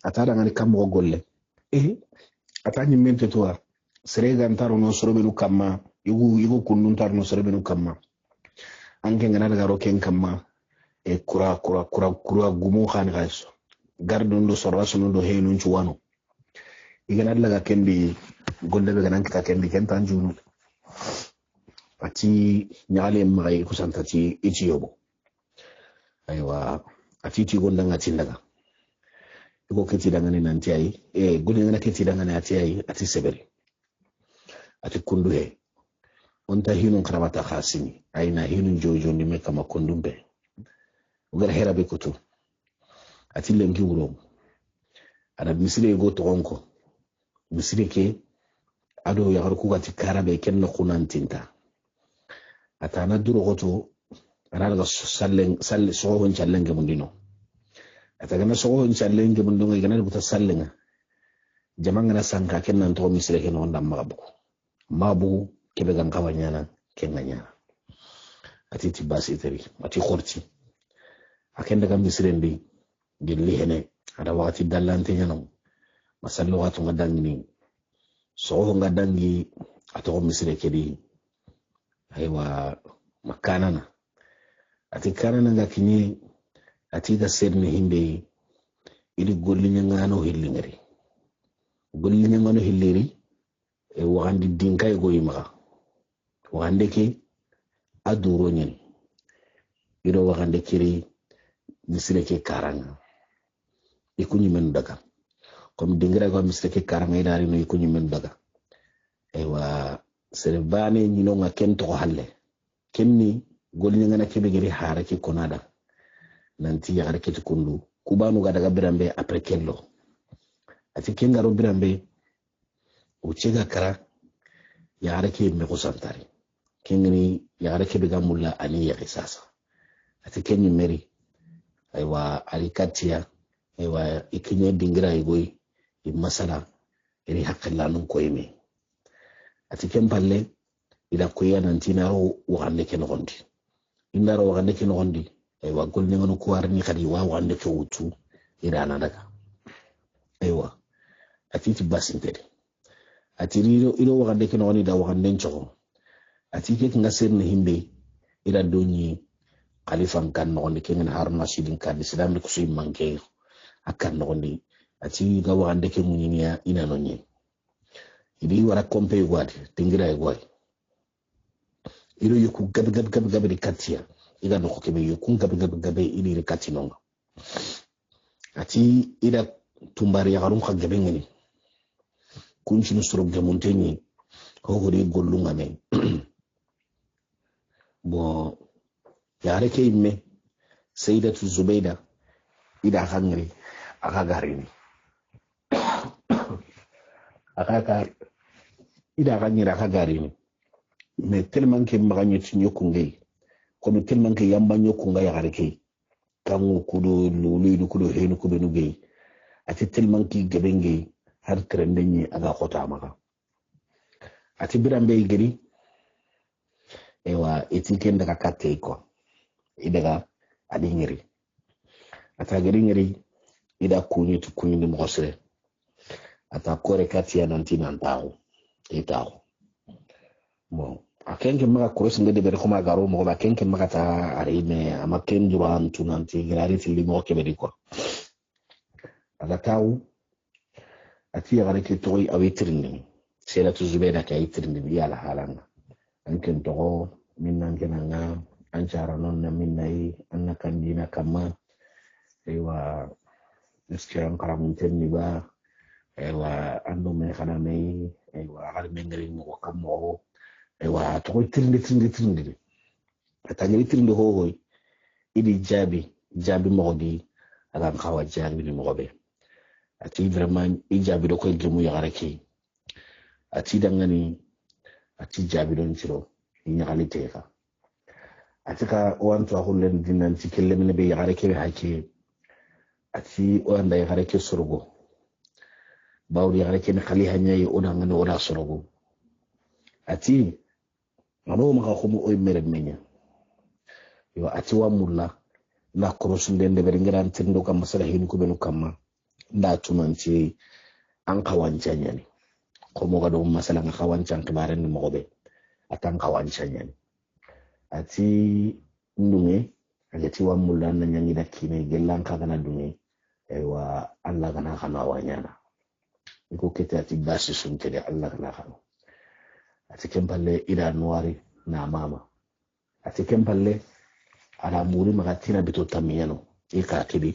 atara ngani kammo golle atani mente toa sere gantaro no sorobenu kamma yugo kunnun tarno sorobenu kamma anke ngana daga roken kamma e kura gumo khani gaiso gardon do sorwaso no do henun chuwano igana daga kendi golle be ganan kita kendi kentan junu ati nyale mai kusantati ichiyobo aywa ati ti gonda ngati daga iko keti dangane nanti ai goli ngana keti dangane ati ai ati seberi ati kundu he onta hinun karamata khasini aina hinun jojo ni meka makondumbe ugar hera be kutu ati lengi wuro ada misire go to onko misire ke ado ya garku gati karabe kenno kunantinta atana duro goto ana daga salle sohon challenge mundino atagana sohon challenge mundino igana buta sallenga jamanga na sanka kennan to misire ke no ndam mabu kebe gan kawanyana kenganya ati basi tari ati khorti akenda kam misire ndi gelli hene ada wakati dallante nyano masallo watu ngadangi soho ngadangi ato misire kedi aywa makanana ati kanana ngakinyi ati da sedni himbe ili gollinya ngano hillingari gollinya ngano hilliri wandi dinkay go yima wande ke aduro nyen ido wande kiri misire ke karanga ikunyi men daga comme dingira go misire ke karanga idari no ikunyi men daga aywa serebane nyino nga kento ko halle kenni golni ngana kebe giri hara ki konada nanti ya harake kundu kubanu ga daga birambe après kello ati kengaro birambe uchega kara ya harake me ko santari kengni ya harake be gamulla ani ya kisasa ati kenni meri aywa alikatia aywa ikinye dingira igoi masala iri hakalla nun koyime ati kempalle ila koya nanti naro wande ken gondi indaro wande ken gondi aywa golni ngono ko warni kadi wa wande ke wutu ira na daga aywa ati tibasintede ati ilo wande ken gondi da wande nchoko ati ke nga serne himbe ila donyi khalifan kan gondi ken haruna sidin kan islam ko suy manke akan gondi ati ga wande ke munyinya ina nonye idi wara kompe gwadi tingira gwadi ilo yuku gabe di katia ida no kokebe yuku gabe ili di katinonga ati ida tumbari ya garum ka gabe ngani kunchi nusuro gamuntenyi ko di gollunga me bo yare ke imme sayyidatu zubayda ida hangri aka garini ida ganyira aka garini mais tellement que magagno tinyokungay comme tellement que yamba nyokunga ya gareke kangu kudo lulu kudo henu kudo nugay ati tellement que gebenge har trendenyi aga khota maka ati birambe geri ewa etiken daga katte ko idaga adi ngiri ata geri ngiri ida kunyi tu kunyi ni mosre ata kore katia nanti nantawo itawo bon akenke maga kurus ngade bere kuma garo mo ba kenke maga ta arime ama ken duran tunanti grari tilli mo ke beri ko aga taw ati ya gare ke toy awitrini sela tu zubeda ka itrini ya la halanga anken to minnan kenanga anchara non na minnai anna kandina kama ewa eskiran karamunten ni ba ewa ando me khana me ewa al mengri mo kamo ewa to tirindi atagiri tirindi hoy idi jabi mogodi agan khawa jabi ni mogobe ati vraiment ijabi do koy gemu yagaraki ati dangani ati jabi don ciro nyagali teka ati ka wanto ahulen dinan tikelle men be yagaraki be hake ati wanda yagaraki surgo bawdi yagaraki ni khali hanyay odangani oda surgo ati ano maka khumu oy mere menya yo ati wa mulla na krosun den de beringiran tindo kam masala hin ko benu kamma nda tunanci an kawancanya ne ko mo gado masala nga kawancan kibaren ni mogobe atan kawancanya ne ati ndunge agati wa mulla na nyangi da kine gelan ka kana dunge ewa Allah kana kana wanyana iko kete ati basi sunte de Allah kana kana ati kempalle ida nuari na mama ati kempalle ala muri magatina bito tamiyano ika kibi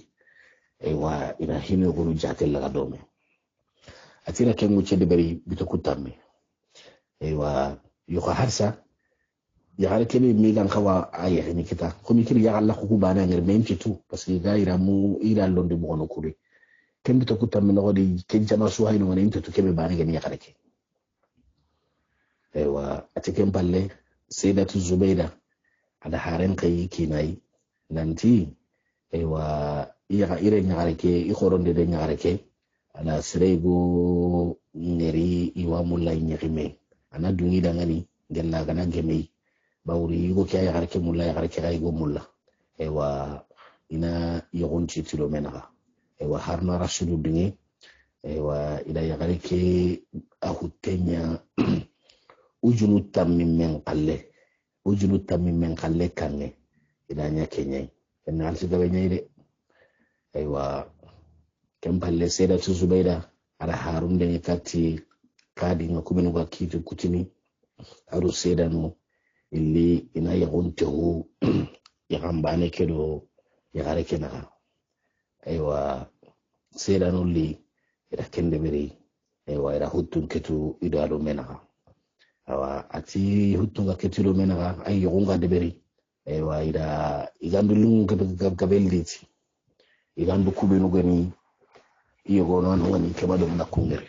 ewa ina hinu guru jatel laga dome atira kengu chede bari bitokutame ewa yuka harsa ya gare kebe migan kawa aya ni kita komi kiri ya Allah ku bana ngir memci tu parce que gaira mu ira londi mo no kuri ken bitokutame no di ken jama su hayno ngani to kebe bana ngani ya gare ke ewa atikem balle sayyidatu zubaida ada haren kai kinai nanti ewa iya ire nyagare ke I khoronde de nyagare ke ana serego ngeri iwa mulai nyakime ana dungi dangani gella gana gemei bawri go kya yagare ke mulai yagare ke ay go mulla ewa ina yogonci tilomena ewa harna rasulu dungi ewa ila yagare ke ahutenya ujunu tammin men qalle kanne ila nya kenyai en alsi gabe nyayde aywa kempalle seda tu zubaida ala harun de kati kadi ngakubenu ga kitu kutini aru seda no illi ina yaguntehu yagambane kedo yagare kenaka aywa seda no li ida kende beri aywa ida hutun ketu idalo menaka awa ati hutunga ketilo menaka ay yogunga deberi aywa ida igandu lungu gabelditi igandu kubenu gani iyo gono ngani kebado na kungere